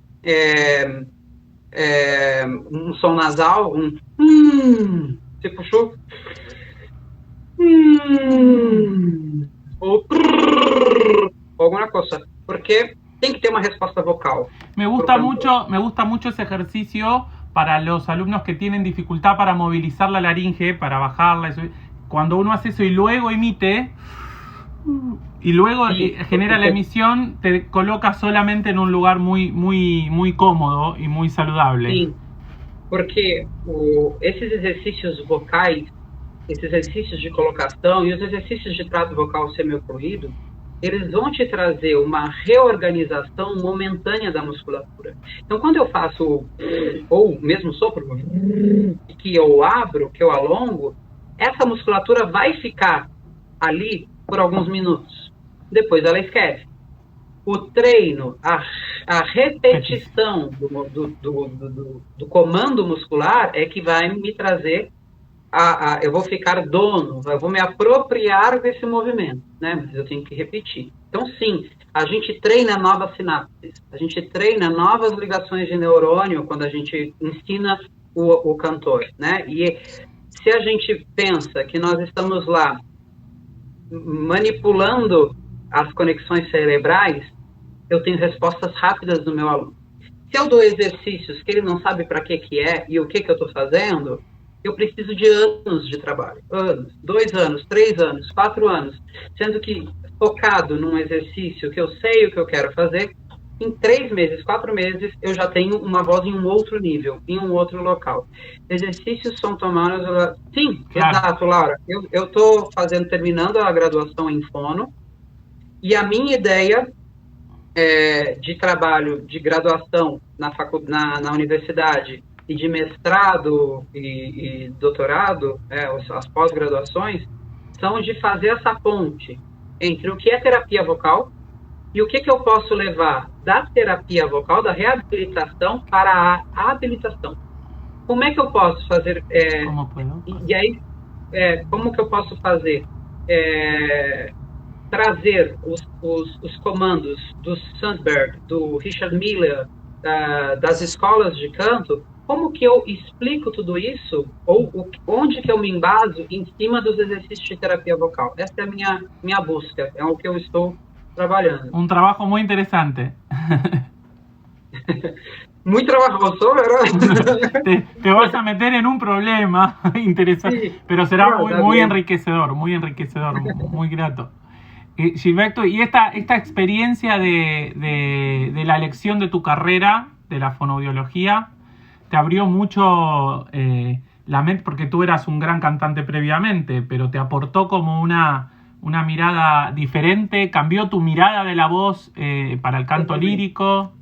Speaker 2: um som nasal, você puxou, ou alguma coisa, porque tem que ter uma resposta vocal.
Speaker 1: Me gusta mucho ese ejercicio para los alumnos que tienen dificultad para movilizar la laringe, para bajarla. Cuando uno hace eso y luego emite, y luego genera la emisión, te coloca solamente en un lugar muy cómodo y muy saludable.
Speaker 2: Sim, porque esses exercícios vocais, esses exercícios de colocação e os exercícios de trato vocal semi-ocluído, eles vão te trazer uma reorganização momentânea da musculatura. Então, quando eu faço, ou mesmo sopro, que eu abro, que eu alongo, essa musculatura vai ficar ali por alguns minutos. Depois ela esquece. O treino, a repetição do comando muscular é que vai me trazer eu vou ficar dono, eu vou me apropriar desse movimento, né? Mas eu tenho que repetir. Então, sim, a gente treina novas sinapses, a gente treina novas ligações de neurônio quando a gente ensina o cantor, né? E se a gente pensa que nós estamos lá manipulando as conexões cerebrais, eu tenho respostas rápidas do meu aluno. Se eu dou exercícios que ele não sabe para que é e o que eu estou fazendo, eu preciso de anos de trabalho, 2 anos, 3 anos, 4 anos, sendo que focado num exercício que eu sei o que eu quero fazer, em 3 meses, 4 meses, eu já tenho uma voz em um outro nível, em um outro local. Exercícios são tomados... Sim, claro. Exato, Laura. Eu estou terminando a graduação em fono, E a minha ideia de trabalho de graduação na universidade e de mestrado e doutorado, as pós-graduações, são de fazer essa ponte entre o que é terapia vocal e o que eu posso levar da terapia vocal, da reabilitação, para a habilitação. Como é que eu posso fazer? E aí, como que eu posso fazer? Trazer os comandos do Sandberg, do Richard Miller, das escolas de canto, como que eu explico tudo isso, ou onde que eu me embaso em cima dos exercícios de terapia vocal. Essa é a minha busca, é o que eu estou trabalhando.
Speaker 1: Un trabajo muy interesante.
Speaker 2: Muy trabajoso, ¿verdad?
Speaker 1: Te vas a meter en un problema interesante, sí, pero será muy enriquecedor, muy grato. Gilberto, y esta experiencia de la elección de tu carrera, de la fonoaudiología, te abrió mucho la mente, porque tú eras un gran cantante previamente, pero te aportó como una mirada diferente, cambió tu mirada de la voz para el canto lírico.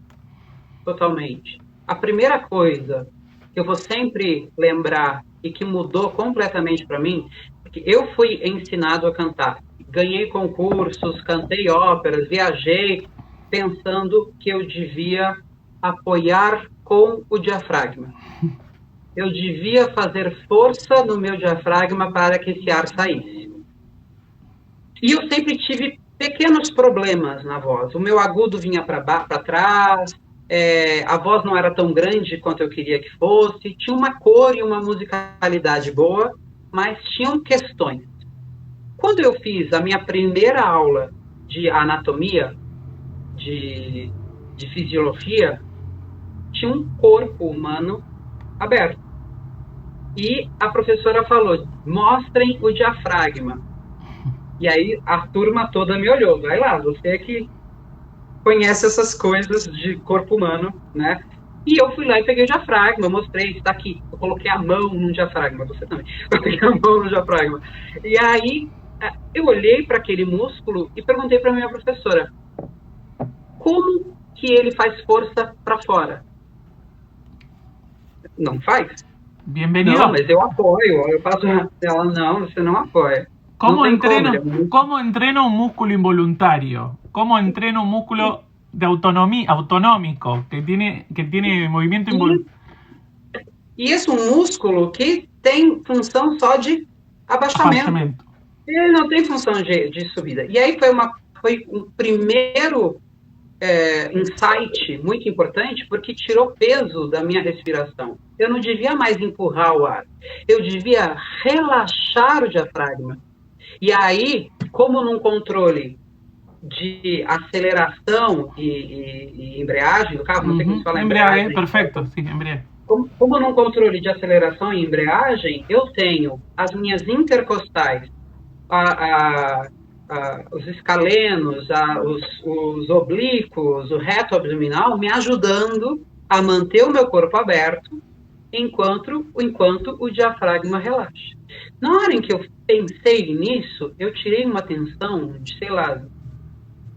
Speaker 2: Totalmente. A primeira coisa que eu vou sempre lembrar e que mudou completamente para mim, porque eu fui ensinado a cantar. Ganhei concursos, cantei óperas, viajei pensando que eu devia apoiar com o diafragma. Eu devia fazer força no meu diafragma para que esse ar saísse. E eu sempre tive pequenos problemas na voz. O meu agudo vinha para trás, a voz não era tão grande quanto eu queria que fosse, tinha uma cor e uma musicalidade boa, mas tinham questões. Quando eu fiz a minha primeira aula de anatomia, de fisiologia, tinha um corpo humano aberto. E a professora falou, mostrem o diafragma. E aí a turma toda me olhou, vai lá, você que conhece essas coisas de corpo humano, né? E eu fui lá e peguei o diafragma, eu mostrei, está aqui. Eu coloquei a mão no diafragma, você também. Eu coloquei a mão no diafragma. E aí eu olhei para aquele músculo e perguntei para a minha professora, como que ele faz força para fora? Não faz?
Speaker 1: Bem-vindo.
Speaker 2: Não, mas eu apoio. Eu faço. Ela, não, você não apoia.
Speaker 1: ¿Cómo entreno un músculo involuntario? ¿Cómo entreno un músculo de autonómico que tiene movimiento involuntario?
Speaker 2: E esse é um músculo que tem função só de abaixamento. Ele não tem função de subida. E aí foi um primeiro insight muito importante, porque tirou peso da minha respiração. Eu não devia mais empurrar o ar. Eu devia relaxar o diafragma. E aí, como num controle de aceleração e embreagem do carro, não sei como se fala
Speaker 1: embreagem. Perfeito, sim, embreagem.
Speaker 2: Como num controle de aceleração e embreagem, eu tenho as minhas intercostais, os escalenos, os oblíquos, o reto abdominal, me ajudando a manter o meu corpo aberto enquanto o diafragma relaxa. Na hora em que eu pensei nisso, eu tirei uma tensão de,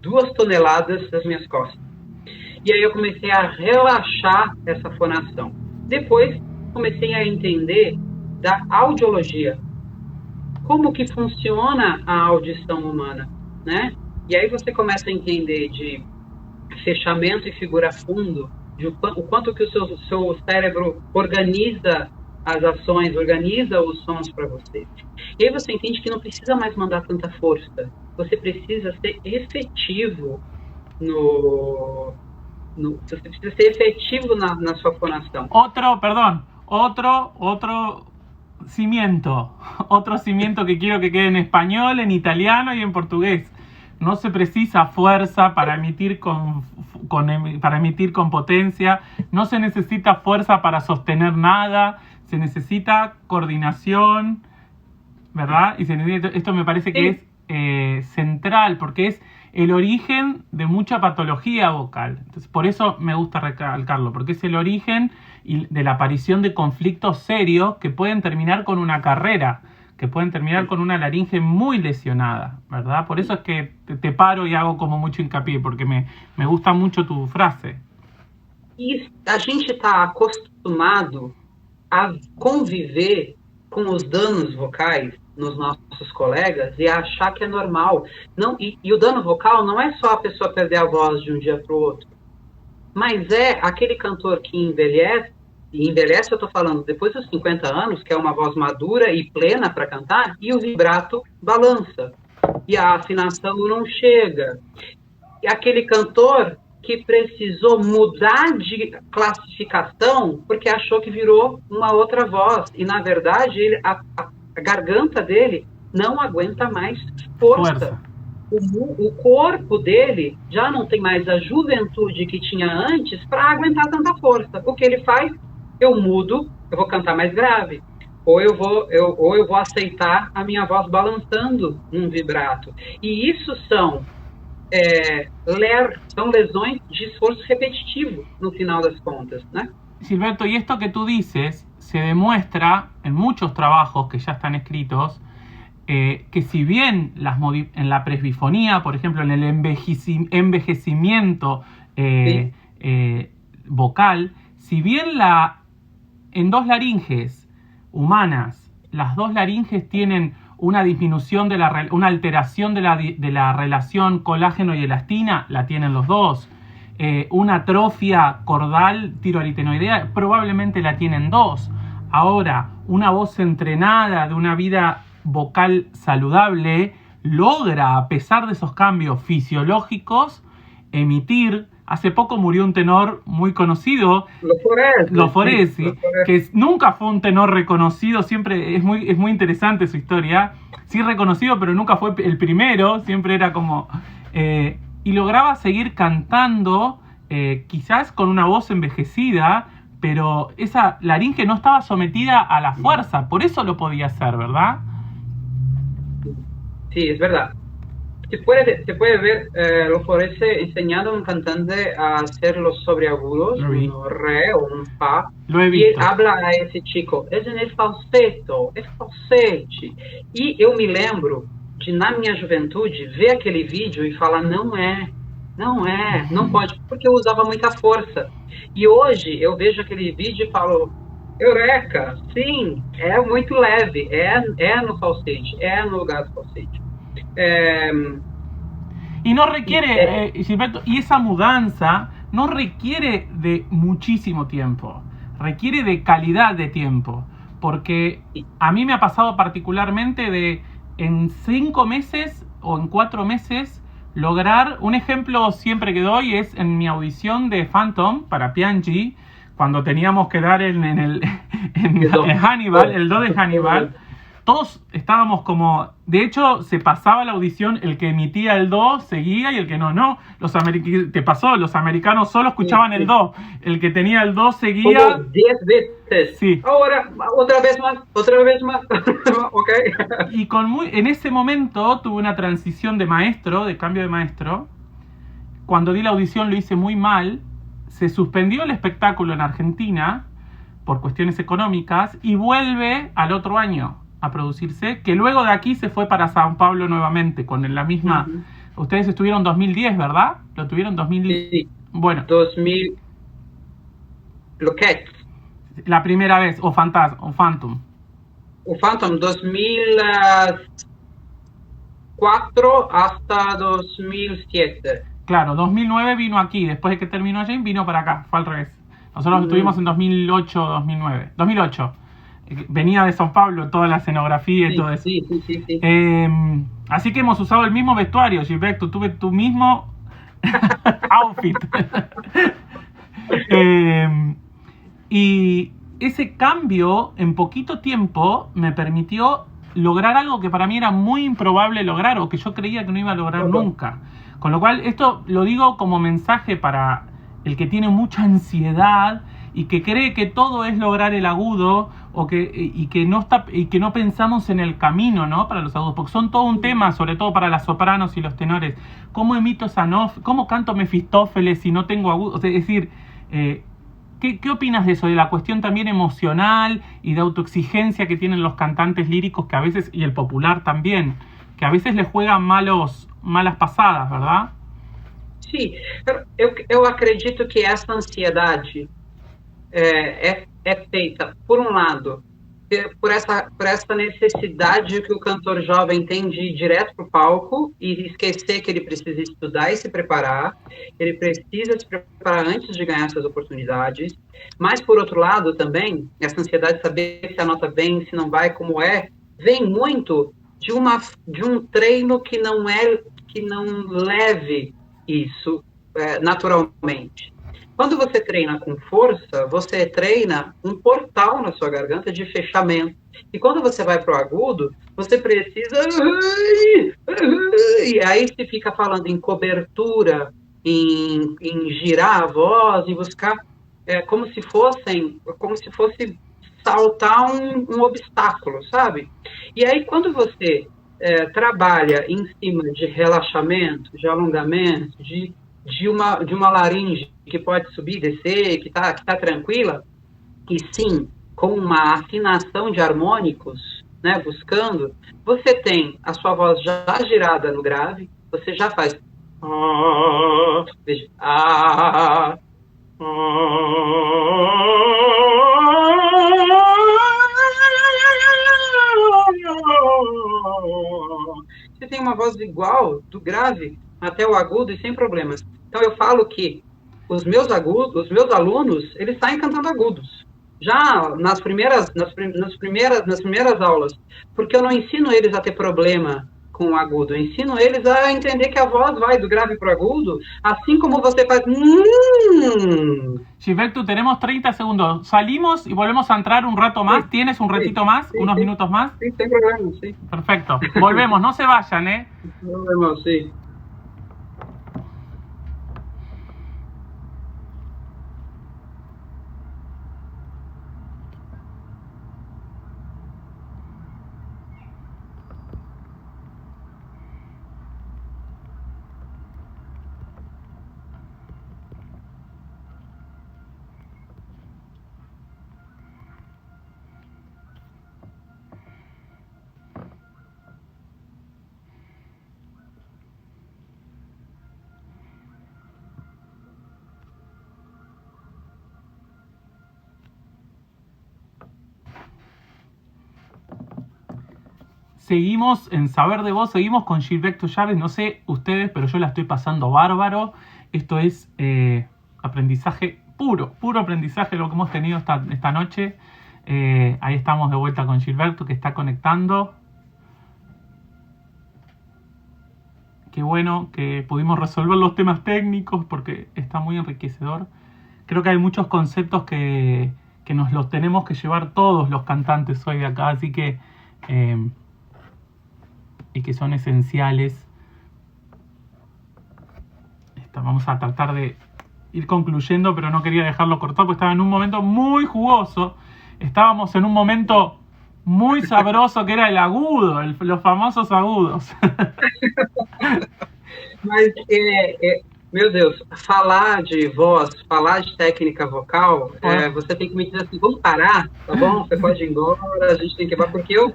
Speaker 2: 2 toneladas das minhas costas. E aí eu comecei a relaxar essa fonação. Depois, comecei a entender da audiologia. Como que funciona a audição humana, né? E aí você começa a entender de fechamento e figura fundo, de o quanto que o seu cérebro organiza as ações, organiza os sons para você. E aí você entende que não precisa mais mandar tanta força. Você precisa ser efetivo você precisa ser efetivo na sua fonação.
Speaker 1: Otro cimiento que quiero que quede en español, en italiano y en portugués. No se precisa fuerza para emitir con potencia, no se necesita fuerza para sostener nada, se necesita coordinación, ¿verdad? Y esto me parece que es central, porque es el origen de mucha patología vocal. Entonces, por eso me gusta recalcarlo, porque es el origen de la aparición de conflictos serios que pueden terminar con una carrera que pueden terminar con una laringe muy lesionada, ¿verdad? Por eso es que te paro y hago como mucho hincapié, porque me gusta mucho tu frase.
Speaker 2: E a gente está acostumado a conviver com os danos vocais nos nossos colegas e a achar que é normal. Não, e o dano vocal não é só a pessoa perder a voz de um dia para o outro, mas é aquele cantor que envelhece, e envelhece eu estou falando depois dos 50 anos, que é uma voz madura e plena para cantar, e o vibrato balança, e a afinação não chega. E aquele cantor que precisou mudar de classificação porque achou que virou uma outra voz, e na verdade a garganta dele não aguenta mais força. O corpo dele já não tem mais a juventude que tinha antes para aguentar tanta força. O que ele faz? Eu mudo, eu vou cantar mais grave. Ou eu vou aceitar a minha voz balançando num vibrato. E isso são lesões de esforço repetitivo, no final das contas, ¿no?
Speaker 1: Gilberto, y esto que tú dices se demuestra en muchos trabajos que ya están escritos, que si bien en la presbifonía, por ejemplo, en el envejecimiento vocal, si bien en dos laringes humanas, las dos laringes tienen una disminución, una alteración de la relación colágeno y elastina, la tienen los dos. Una atrofia cordal tiroaritenoidea, probablemente la tienen dos. Ahora, una voz entrenada de una vida vocal saludable logra, a pesar de esos cambios fisiológicos, emitir. Hace poco murió un tenor muy conocido, Lo Foresi, que nunca fue un tenor reconocido, siempre es muy interesante su historia, sí reconocido, pero nunca fue el primero, siempre era como... y lograba seguir cantando, quizás con una voz envejecida, pero esa laringe no estaba sometida a la fuerza, por eso lo podía hacer, ¿verdad?
Speaker 2: Sí, es verdad. Se puede ver Lo Foresi enseñando a un cantante a hacer los sobreagudos, un re o un fa, y él habla a ese chico, es en el falseto, é falsete. E eu me lembro de, na minha juventude, ver aquele vídeo e falar, não pode, porque eu usava muita força. E hoje eu vejo aquele vídeo e falo, eureka, sim, é muito leve, é no falsete, é no lugar do falsete.
Speaker 1: Y no requiere, Gilberto, y esa mudanza no requiere de muchísimo tiempo, requiere de calidad de tiempo, porque a mí me ha pasado particularmente de en 5 meses o en 4 meses lograr, un ejemplo siempre que doy es en mi audición de Phantom para Piangi, cuando teníamos que dar en Hannibal, el do de Hannibal. Todos estábamos como... De hecho, se pasaba la audición, el que emitía el do seguía y el que no. Te pasó, los americanos solo escuchaban el do. El que tenía el do seguía...
Speaker 2: 10 veces.
Speaker 1: Sí.
Speaker 2: Ahora, otra vez más. Okay.
Speaker 1: Y en ese momento tuve una transición de maestro, de cambio de maestro. Cuando di la audición lo hice muy mal. Se suspendió el espectáculo en Argentina por cuestiones económicas y vuelve al otro año a producirse, que luego de aquí se fue para Sao Paulo nuevamente, con la misma... Ustedes estuvieron en 2010, ¿verdad? ¿Lo tuvieron en 2010?
Speaker 2: Sí.
Speaker 1: Bueno.
Speaker 2: 2000... Lo que?
Speaker 1: La primera vez, o Phantom.
Speaker 2: O Phantom, 2004 hasta 2007.
Speaker 1: Claro, 2009 vino aquí, después de que terminó Jane, vino para acá, fue al revés. Nosotros estuvimos en 2008, 2009. 2008. Venía de São Paulo, toda la escenografía y todo eso.
Speaker 2: Sí.
Speaker 1: Así que hemos usado el mismo vestuario, Gilberto. Tuve tu mismo outfit. Y ese cambio en poquito tiempo me permitió lograr algo que para mí era muy improbable lograr, o que yo creía que no iba a lograr nunca. Con lo cual, esto lo digo como mensaje para el que tiene mucha ansiedad y que cree que todo es lograr el agudo, y que no pensamos en el camino, ¿no? Para los agudos, porque son todo un tema, sobre todo para las sopranos y los tenores. ¿Cómo emito esa cómo canto Mefistófeles si no tengo agudo? O sea, es decir, ¿qué opinas de eso? De la cuestión también emocional y de autoexigencia que tienen los cantantes líricos que a veces, y el popular también, que a veces les juegan malas pasadas, ¿verdad?
Speaker 2: Sim, eu acredito que essa ansiedade é feita, por um lado, por essa necessidade que o cantor jovem tem de ir direto para o palco e esquecer que ele precisa estudar e se preparar, ele precisa se preparar antes de ganhar essas oportunidades, mas, por outro lado, também, essa ansiedade de saber se a nota vem, se não vai, como é, vem muito de um treino que não leve isso naturalmente. Quando você treina com força, você treina um portal na sua garganta de fechamento. E quando você vai para o agudo, você precisa. E aí se fica falando em cobertura, em girar a voz, em buscar. Como se fosse saltar um obstáculo, sabe? E aí quando você trabalha em cima de relaxamento, de alongamento, de uma laringe que pode subir e descer, que tá tranquila, e sim, com uma afinação de harmônicos, né, buscando, você tem a sua voz já girada no grave, você já faz veja, você tem uma voz igual do grave até o agudo e sem problemas. Então eu falo que os meus alunos, eles saem cantando agudos. Já nas primeiras aulas, porque eu não ensino eles a ter problema com o agudo, eu ensino eles a entender que a voz vai do grave para o agudo, assim como você faz.
Speaker 1: Gilberto, tenemos 30 segundos. Salimos y volvemos a entrar un rato más.
Speaker 2: Sí,
Speaker 1: ¿Tienes un ratito
Speaker 2: sí,
Speaker 1: más?
Speaker 2: sí,
Speaker 1: ¿Unos
Speaker 2: sí.
Speaker 1: minutos más?
Speaker 2: Sí, sin problema, sí.
Speaker 1: Perfecto. Volvemos, no se vayan, ¿eh?
Speaker 2: Nos vemos, sí.
Speaker 1: Seguimos en Saber de Voz, seguimos con Gilberto Llaves. No sé ustedes, pero yo la estoy pasando bárbaro. Esto es aprendizaje puro aprendizaje lo que hemos tenido esta noche. Ahí estamos de vuelta con Gilberto, que está conectando. Qué bueno que pudimos resolver los temas técnicos porque está muy enriquecedor. Creo que hay muchos conceptos que nos los tenemos que llevar todos los cantantes hoy de acá, así que y que son esenciales. Vamos a tratar de ir concluyendo, pero no quería dejarlo cortado porque estaba en un momento muy jugoso. Estábamos en un momento muy sabroso que era el agudo, los famosos agudos.
Speaker 2: Mas, meu Deus, falar de voz, falar de técnica vocal, você tem que me dizer assim, vamos parar, tá bom? Você pode ir embora, a gente tem que ir embora, porque eu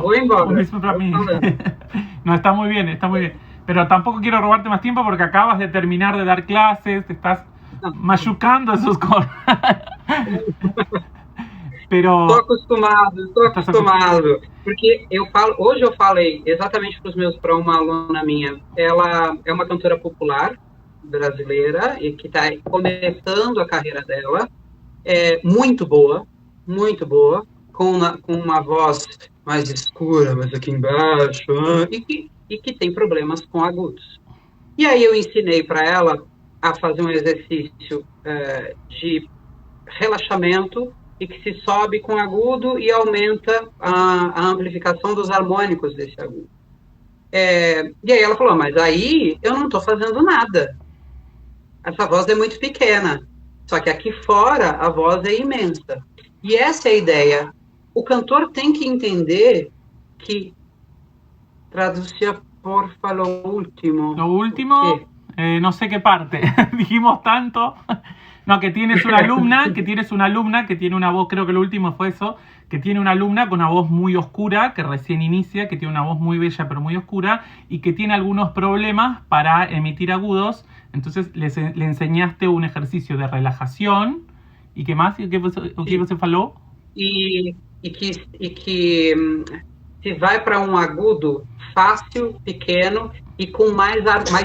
Speaker 2: voy embora.
Speaker 1: Un beso para mí. No, está muy bien, está muy bien. Pero tampoco quiero robarte más tiempo porque acabas de terminar de dar clases, te estás machucando esos cosas. Pero...
Speaker 2: Estou acostumado. Porque hoje eu falei exatamente para uma aluna minha. Ela é uma cantora popular brasileira e que está começando a carreira dela. Muito boa, com uma voz mais escura, mais aqui embaixo, e que tem problemas com agudos. E aí eu ensinei para ela a fazer um exercício de relaxamento e que se sobe com agudo e aumenta a amplificação dos harmônicos desse agudo. E aí ela falou, mas aí eu não estou fazendo nada. Essa voz é muito pequena, só que aqui fora a voz é imensa. E essa é a ideia. O cantor tem que entender que... Traducía, porfa, lo último.
Speaker 1: Lo último, no sé qué parte. Dijimos tanto, No, que tienes una alumna que tiene una voz, creo que lo último fue eso, que tiene una alumna con una voz muy oscura, que recién inicia, que tiene una voz muy bella pero muy oscura, y que tiene algunos problemas para emitir agudos. Entonces le enseñaste un ejercicio de relajación. ¿Y qué más? O que você falou?
Speaker 2: Que se vai para agudo fácil, pequeno y con más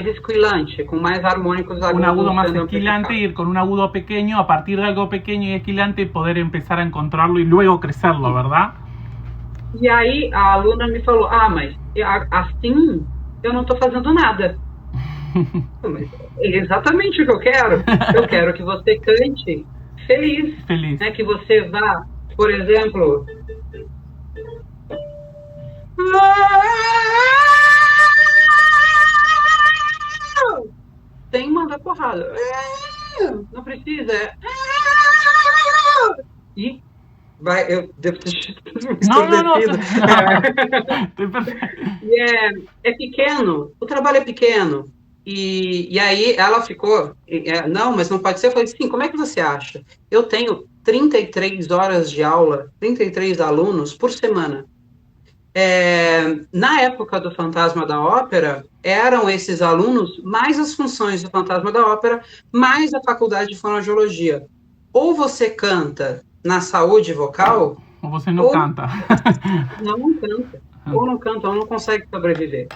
Speaker 2: esquilante, con más harmónicos agudos.
Speaker 1: Un agudo más esquilante, ir con un agudo pequeño, a partir de algo pequeño y esquilante, poder empezar a encontrarlo y luego crecerlo, ¿verdad?
Speaker 2: E aí a aluna me falou, mas assim eu não estou fazendo nada. Mas é exatamente o que eu quero. Eu quero que você cante feliz. Né? Que você vá, por exemplo... Sem mandar porrada. Não precisa. E vai, eu devo ter
Speaker 1: Não.
Speaker 2: É pequeno, o trabalho é pequeno. E aí ela ficou, não, mas não pode ser. Eu falei, sim, como é que você acha? Eu tenho 33 horas de aula, 33 alunos por semana. Na época do Fantasma da Ópera, eram esses alunos, mais as funções do Fantasma da Ópera, mais a faculdade de fonoaudiologia. Ou você canta na saúde vocal...
Speaker 1: Ou você não canta.
Speaker 2: Não canta. Ou não canta, ou não consegue sobreviver.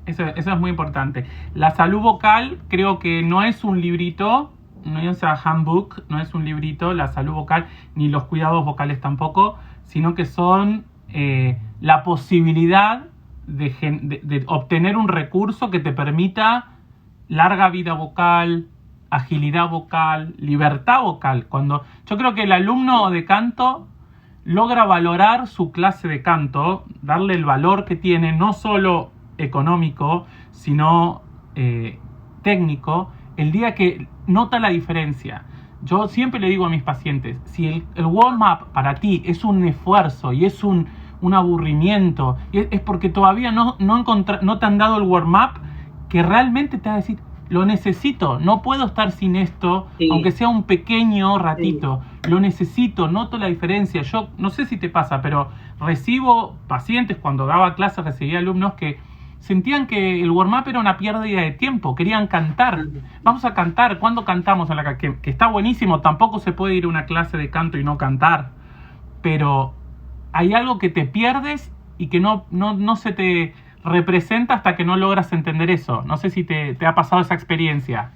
Speaker 1: Eso es muy importante. La salud vocal creo que no es un librito, no es un handbook, no es un librito, la salud vocal, ni los cuidados vocales tampoco, sino que son la posibilidad de obtener un recurso que te permita larga vida vocal, agilidad vocal, libertad vocal. Yo creo que el alumno de canto logra valorar su clase de canto, darle el valor que tiene, no solo económico, sino técnico, el día que nota la diferencia. Yo siempre le digo a mis pacientes, si el warm-up para ti es un esfuerzo y es un aburrimiento, es porque todavía no te han dado el warm-up que realmente te va a decir, lo necesito, no puedo estar sin esto, sí, aunque sea un pequeño ratito, sí, lo necesito, noto la diferencia. Yo no sé si te pasa, pero recibo pacientes, cuando daba clases, recibía alumnos que sentían que el warm-up era una pérdida de tiempo, querían cantar. Vamos a cantar, ¿cuándo cantamos? Que está buenísimo, tampoco se puede ir a una clase de canto y no cantar, pero hay algo que te pierdes y que no se te representa hasta que no logras entender eso. No sé si te ha pasado esa experiencia.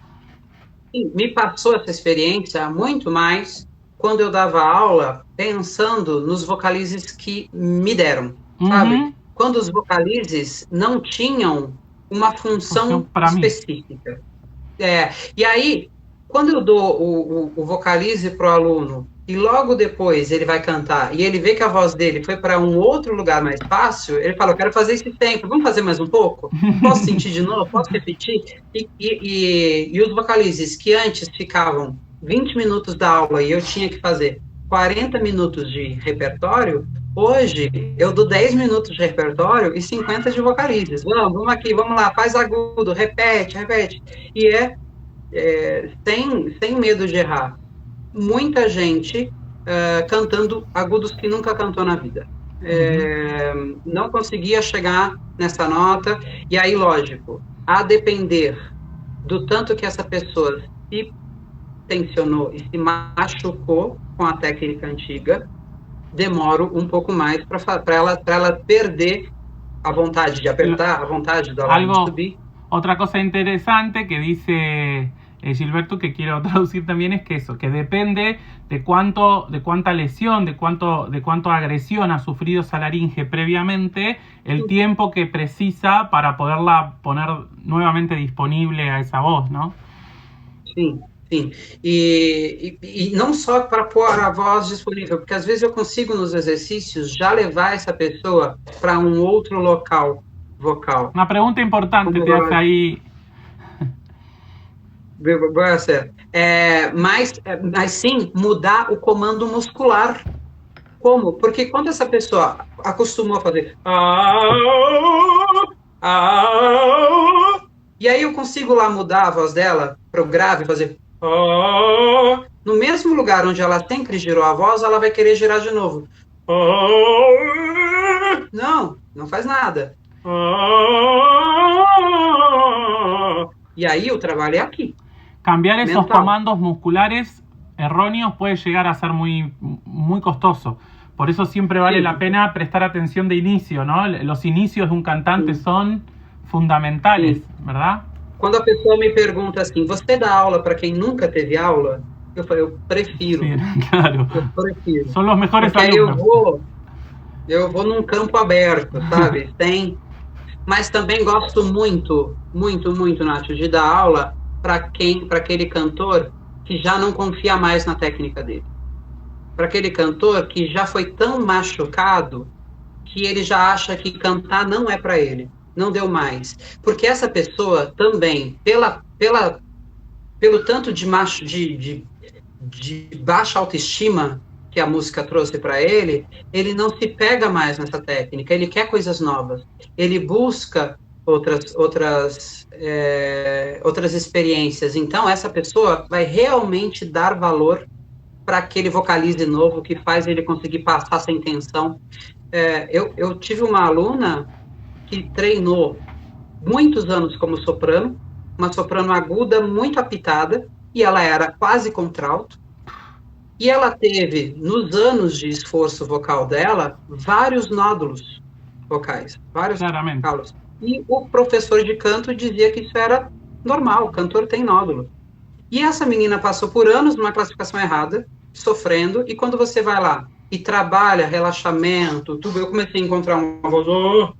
Speaker 2: Sim, me passou essa experiência muito mais quando eu dava aula pensando nos vocalizes que me deram, sabe? Quando os vocalizes não tinham uma função específica. E aí, quando eu dou o vocalize para o aluno e logo depois ele vai cantar e ele vê que a voz dele foi para um outro lugar mais fácil, ele fala, eu quero fazer esse tempo, vamos fazer mais um pouco? Posso sentir de novo? Posso repetir? E os vocalizes que antes ficavam 20 minutos da aula e eu tinha que fazer 40 minutos de repertório, hoje eu dou 10 minutos de repertório e 50 de vocalizes. Vamos aqui, vamos lá, faz agudo, repete. E sem medo de errar. Muita gente cantando agudos que nunca cantou na vida. Não conseguia chegar nessa nota, e aí, lógico, a depender do tanto que essa pessoa se tensionou e se machucou com a técnica antiga, demoro um pouco mais para ela perder a vontade de apertar, a vontade de subir.
Speaker 1: Otra cosa interesante que dice Gilberto, que quiero traducir también, es que eso, que depende de cuánta lesión, de cuánto agresión ha sufrido esa laringe previamente, el tiempo que precisa para poderla poner nuevamente disponible a esa voz, ¿no?
Speaker 2: Sim. Sim, e não só para pôr a voz disponível, porque às vezes eu consigo nos exercícios já levar essa pessoa para um outro local vocal.
Speaker 1: Uma pergunta importante te hace aí.
Speaker 2: Mas sim, mudar o comando muscular. Como? Porque quando essa pessoa acostumou a fazer e aí eu consigo lá mudar a voz dela para o grave, fazer oh. No mesmo lugar onde ela sempre girou a voz, ela vai querer girar de novo. Não, não faz nada. Y ahí el trabajo es aquí.
Speaker 1: Cambiar esos
Speaker 2: Mental.
Speaker 1: comandos musculares erróneos puede llegar a ser muy, muy costoso. Por eso siempre vale
Speaker 2: Sí.
Speaker 1: la pena prestar atención de inicio, ¿no? Los inicios de un cantante
Speaker 2: Sí.
Speaker 1: son fundamentales,
Speaker 2: Sí.
Speaker 1: ¿verdad?
Speaker 2: Quando a pessoa me pergunta assim, você dá aula para quem nunca teve aula? Eu falo, eu prefiro.
Speaker 1: Sí, claro.
Speaker 2: Eu prefiro.
Speaker 1: Son los mejores
Speaker 2: Porque aí
Speaker 1: alumnos.
Speaker 2: eu vou num campo aberto, sabe? Mas também gosto muito, Nacho, de dar aula para aquele cantor que já não confia mais na técnica dele. Para aquele cantor que já foi tão machucado que ele já acha que cantar não é para ele, não deu mais. Porque essa pessoa também, pelo tanto de baixa autoestima que a música trouxe para ele não se pega mais nessa técnica, ele quer coisas novas, ele busca outras experiências. Então, essa pessoa vai realmente dar valor para aquele vocalize novo que faz ele conseguir passar essa intenção. Eu tive uma aluna que treinou muitos anos como soprano, uma soprano aguda, muito apitada, e ela era quase contralto. E ela teve, nos anos de esforço vocal dela, vários nódulos vocais, vários calos. E o professor de canto dizia que isso era normal, o cantor tem nódulo. E essa menina passou por anos numa classificação errada, sofrendo, e quando você vai lá e trabalha relaxamento, tudo, eu comecei a encontrar uma voz,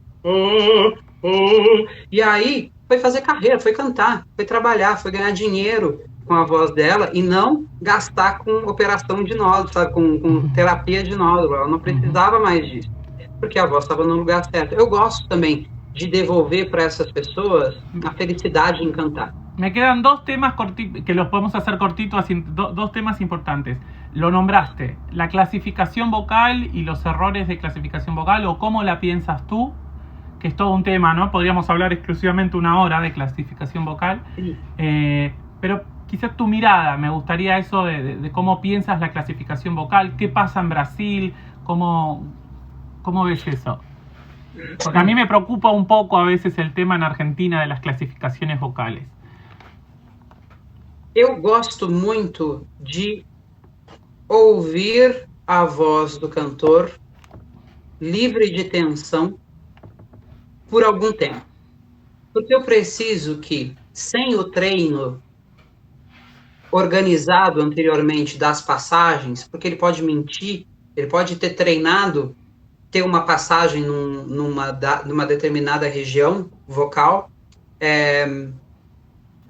Speaker 2: e aí foi fazer carreira, foi cantar, foi trabalhar, foi ganhar dinheiro com a voz dela e não gastar com operação de nódulo, sabe, com terapia de nódulo. Ela não precisava mais disso, porque a voz estava no lugar certo. Eu gosto também de devolver para essas pessoas a felicidade em cantar.
Speaker 1: Me quedan dos temas que los podemos hacer cortitos, dos temas importantes. Lo nombraste, la clasificación vocal y los errores de clasificación vocal, o cómo la piensas tú, que es todo un tema, ¿no? Podríamos hablar exclusivamente una hora de clasificación vocal.
Speaker 2: Sí.
Speaker 1: Pero quizás tu mirada, me gustaría eso de cómo piensas la clasificación vocal, qué pasa en Brasil, cómo ves eso. Porque a mí me preocupa un poco a veces el tema en Argentina de las clasificaciones vocales.
Speaker 2: Eu gosto muito de ouvir a voz do cantor livre de tensão por algum tempo. Porque eu preciso que, sem o treino organizado anteriormente das passagens, porque ele pode mentir, ele pode ter treinado, ter uma passagem numa determinada região vocal,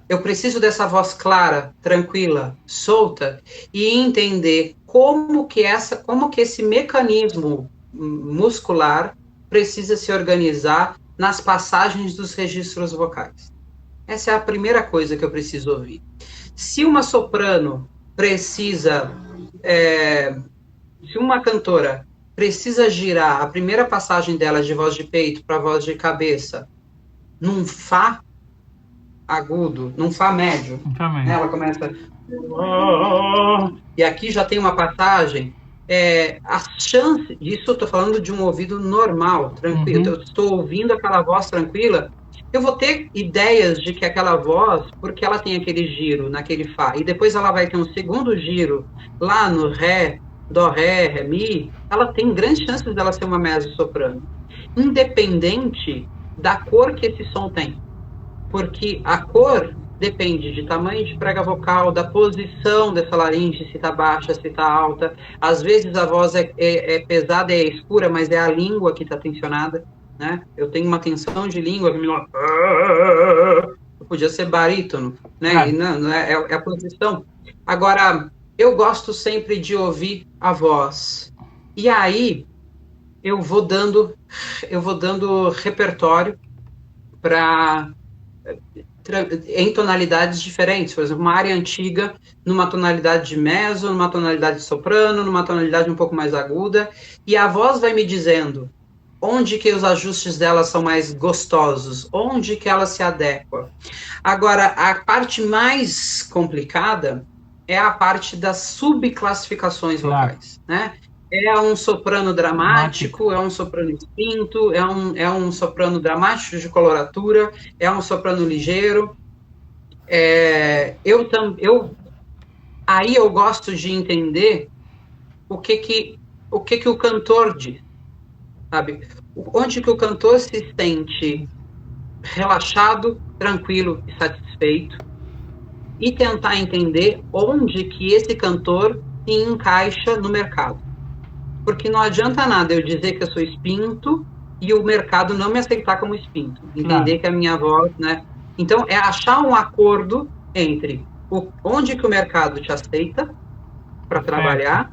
Speaker 2: eu preciso dessa voz clara, tranquila, solta, e entender como que esse mecanismo muscular precisa se organizar nas passagens dos registros vocais. Essa é a primeira coisa que eu preciso ouvir. Se uma soprano precisa, se uma cantora precisa girar a primeira passagem dela de voz de peito para voz de cabeça num Fá agudo, num Fá médio, ela começa... E aqui já tem uma passagem, a chance, isso eu estou falando de um ouvido normal, tranquilo, eu estou ouvindo aquela voz tranquila, eu vou ter ideias de que aquela voz, porque ela tem aquele giro naquele Fá, e depois ela vai ter um segundo giro lá no Ré, Dó, Ré, Mi, ela tem grandes chances dela ser uma mezzo-soprano, independente da cor que esse som tem. Porque a cor depende de tamanho de prega vocal, da posição dessa laringe, se está baixa, se está alta. Às vezes a voz é pesada, é escura, mas é a língua que está tensionada, né? Eu tenho uma tensão de língua, podia ser barítono, né? E não, é a posição. Agora, eu gosto sempre de ouvir a voz. E aí, eu vou dando repertório em tonalidades diferentes, por exemplo, uma área antiga numa tonalidade de mezzo, numa tonalidade de soprano, numa tonalidade um pouco mais aguda, e a voz vai me dizendo onde que os ajustes dela são mais gostosos, onde que ela se adequa. Agora, a parte mais complicada é a parte das subclassificações vocais, né? É um soprano dramático, é um soprano espinto, é um soprano dramático de coloratura, é um soprano ligeiro. Aí eu gosto de entender o que o cantor diz, sabe? Onde que o cantor se sente relaxado, tranquilo e satisfeito, e tentar entender onde que esse cantor se encaixa no mercado. Porque não adianta nada eu dizer que eu sou espinto e o mercado não me aceitar como espinto. Entender que a minha voz, né? Então, é achar um acordo entre onde que o mercado te aceita para trabalhar,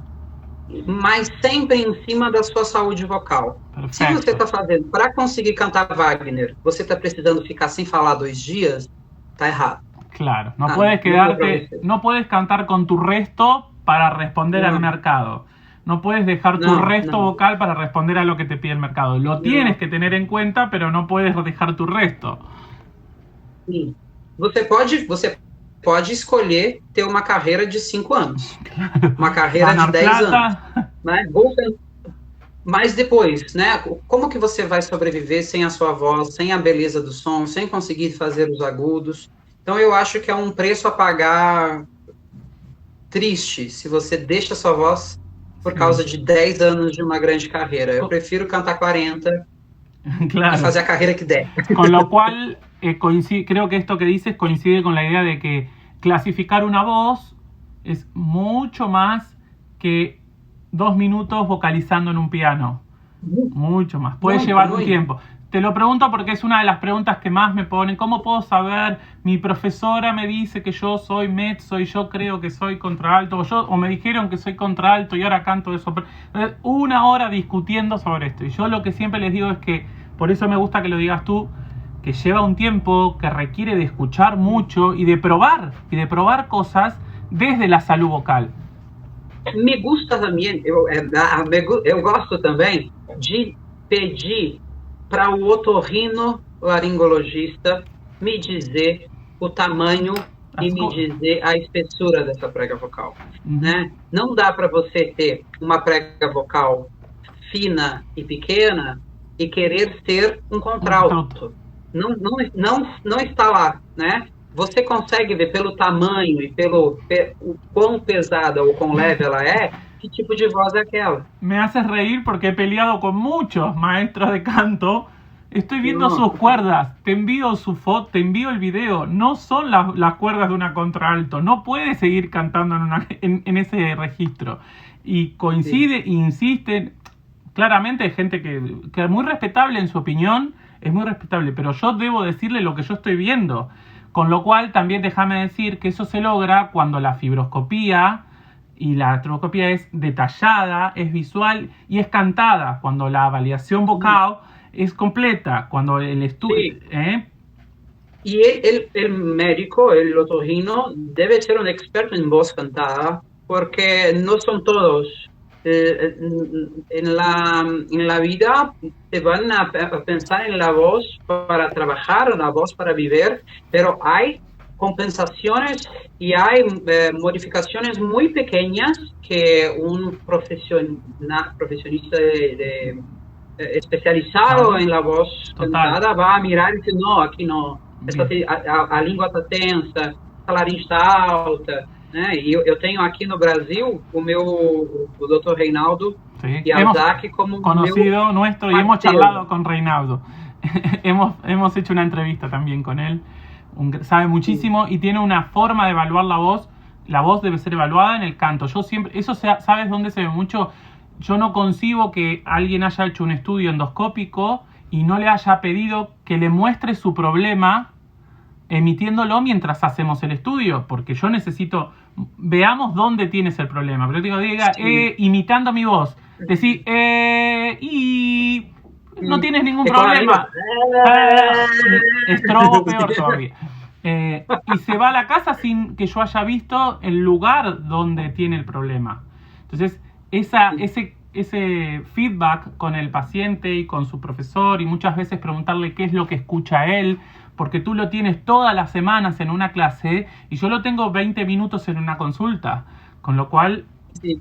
Speaker 2: mas sempre em cima da sua saúde vocal. Perfecto. Se você está fazendo para conseguir cantar Wagner, você está precisando ficar sem falar 2 dias, tá errado.
Speaker 1: Claro, no puedes quedarte, no puedes cantar con tu resto para responder al mercado. No puedes dejar tu resto vocal para responder a lo que te pide el mercado. Lo tienes que tener en cuenta, pero no puedes dejar tu resto.
Speaker 2: Sim. Você pode escolher ter uma carreira de 5 anos, uma carreira de 10 anos, né? Mas depois, né? Como que você vai sobreviver sem a sua voz, sem a beleza do som, sem conseguir fazer os agudos? Então eu acho que é um preço a pagar triste se você deixa a sua voz por causa de 10 anos de uma grande carreira. Eu prefiro cantar 40 claro. Y hacer la carrera que dé.
Speaker 1: Con lo cual, creo que esto que dices coincide con la idea de que clasificar una voz es mucho más que 2 minutos vocalizando en un piano. Mucho más. Puede llevar un tiempo. Te lo pregunto porque es una de las preguntas que más me ponen. ¿Cómo puedo saber? Mi profesora me dice que yo soy mezzo y yo creo que soy contralto. O me dijeron que soy contralto y ahora canto de soprano. 1 hora discutiendo sobre esto. Y yo lo que siempre les digo es que, por eso me gusta que lo digas tú, que lleva un tiempo, que requiere de escuchar mucho y de probar cosas desde la salud vocal.
Speaker 2: Me gusta também, eu gosto também de pedir para o otorrinolaringologista me dizer o tamanho e me dizer a espessura dessa prega vocal. Né? Não dá para você ter uma prega vocal fina e pequena e querer ser um contralto. Não está lá, né? Você consegue ver pelo tamanho e pelo quão pesada ou quão leve ela é, qué tipo de voz es aquella.
Speaker 1: Me haces reír porque he peleado con muchos maestros de canto. Estoy viendo sus cuerdas, te envío su foto, te envío el video. No son las cuerdas de una contralto. No puedes seguir cantando en ese registro. Y coincide, insisten. Claramente hay gente que es muy respetable en su opinión, es muy respetable, pero yo debo decirle lo que yo estoy viendo. Con lo cual también déjame decir que eso se logra cuando la fibroscopía y la artroscopía es detallada, es visual y es cantada. Cuando la validación vocal es completa, cuando el estudio...
Speaker 2: Sí. Y el médico, el otorrino, debe ser un experto en voz cantada, porque no son todos. En la vida te van a pensar en la voz para trabajar, la voz para vivir, pero hay compensaciones y hay modificaciones muy pequeñas que un profesionista especializado en la voz cantada va a mirar y decir, no, aquí no, a língua está tensa, a laringe está alta. Né? E eu tenho aqui no Brasil o Dr. Reinaldo Yazaki como
Speaker 1: conocido nuestro, y hemos charlado con Reinaldo. hemos hecho una entrevista también con él. Sabe muchísimo y tiene una forma de evaluar la voz. La voz debe ser evaluada en el canto. Yo siempre, ¿sabes dónde se ve mucho? Yo no concibo que alguien haya hecho un estudio endoscópico y no le haya pedido que le muestre su problema emitiéndolo mientras hacemos el estudio, porque yo necesito, veamos dónde tienes el problema. Pero diga, imitando mi voz, decir, y no tienes ningún problema. Estrobo peor todavía. Y se va a la casa sin que yo haya visto el lugar donde tiene el problema. Entonces, ese ese feedback con el paciente y con su profesor, y muchas veces preguntarle qué es lo que escucha él, porque tú lo tienes todas las semanas en una clase y yo lo tengo 20 minutos en una consulta, con lo cual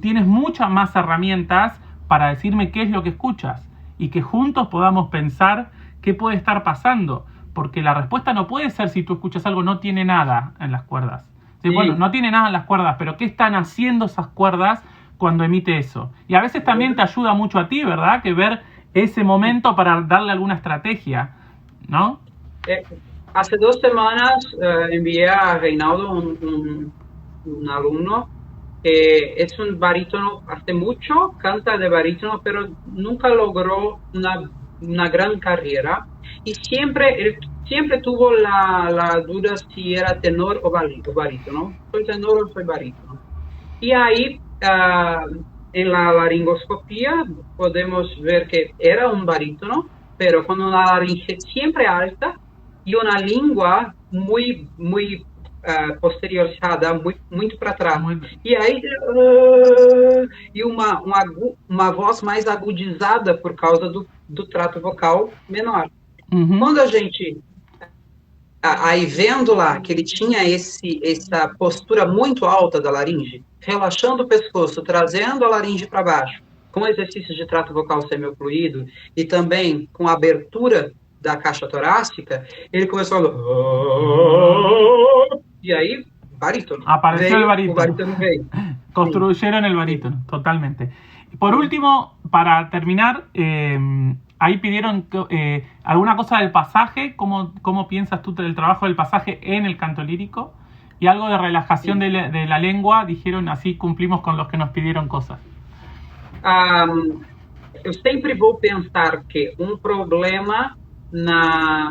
Speaker 1: tienes muchas más herramientas para decirme qué es lo que escuchas y que juntos podamos pensar qué puede estar pasando, porque la respuesta no puede ser si tú escuchas algo no tiene nada en las cuerdas. Sí, bueno, no tiene nada en las cuerdas, pero ¿qué están haciendo esas cuerdas cuando emite eso? Y a veces también te ayuda mucho a ti, ¿verdad? Que ver ese momento para darle alguna estrategia, ¿no?
Speaker 2: Hace 2 semanas envié a Reinaldo un alumno que es un barítono, hace mucho canta de barítono, pero nunca logró una gran carrera y siempre tuvo la duda si era tenor o barítono. ¿Soy tenor o soy barítono? Y ahí en la laringoscopía podemos ver que era un barítono, pero con una laringe siempre alta y una lengua muy posteriorizada, muito para trás. E aí e uma voz mais agudizada por causa do trato vocal menor. Quando a gente aí vendo lá que ele tinha essa postura muito alta da laringe, relaxando o pescoço, trazendo a laringe para baixo, com exercícios de trato vocal semiocluído e também com a abertura da caixa torácica, ele começou a... Y ahí, barítono.
Speaker 1: Apareció el barítono. Construyeron
Speaker 2: sí.
Speaker 1: El barítono, totalmente. Por último, para terminar, ahí pidieron alguna cosa del pasaje. ¿Cómo piensas tú del trabajo del pasaje en el canto lírico? Y algo de relajación de la lengua. Dijeron, así cumplimos con los que nos pidieron cosas.
Speaker 2: Eu sempre vou pensar que problema na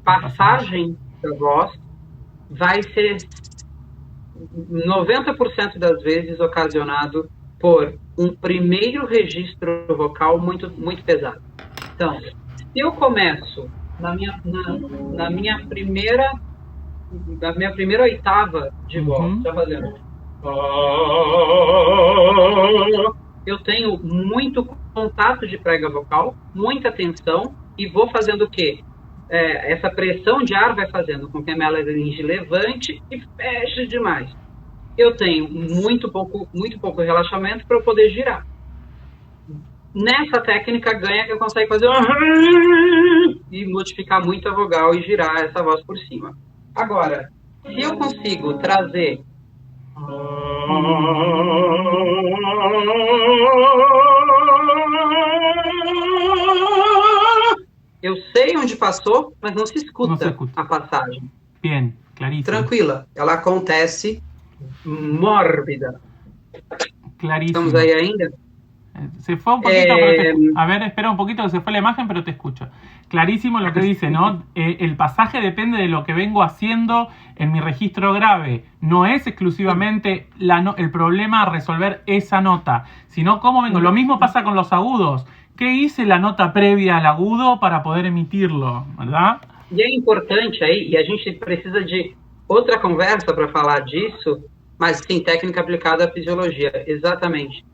Speaker 2: passagem da voz vai ser 90% das vezes ocasionado por primeiro registro vocal muito pesado. Então, se eu começo na minha primeira oitava de voz, já fazendo, eu tenho muito contato de prega vocal, muita tensão, e vou fazendo o quê? Essa pressão de ar vai fazendo com que a minha laringe levante e feche demais. Eu tenho muito pouco relaxamento para eu poder girar. Nessa técnica ganha que eu consigo fazer e modificar muito a vogal e girar essa voz por cima. Agora, se eu consigo trazer eu sei onde passou, mas não se escuta a passagem.
Speaker 1: Bien, clarísimo.
Speaker 2: Tranquila, ela acontece mórbida.
Speaker 1: Clarísimo.
Speaker 2: ¿Estamos ahí ainda?
Speaker 1: Se fue un poquito, pero a ver, espera un poquito que se fue la imagen, pero te escucho. Clarísimo lo que dice, ¿no? El pasaje depende de lo que vengo haciendo en mi registro grave. No es exclusivamente el problema a resolver esa nota, sino cómo vengo. Lo mismo pasa con los agudos. ¿Qué hice la nota previa al agudo para poder emitirlo, verdad?
Speaker 2: E é importante aí, e a gente precisa de outra conversa para falar disso, mas sim, técnica aplicada à fisiologia, exatamente.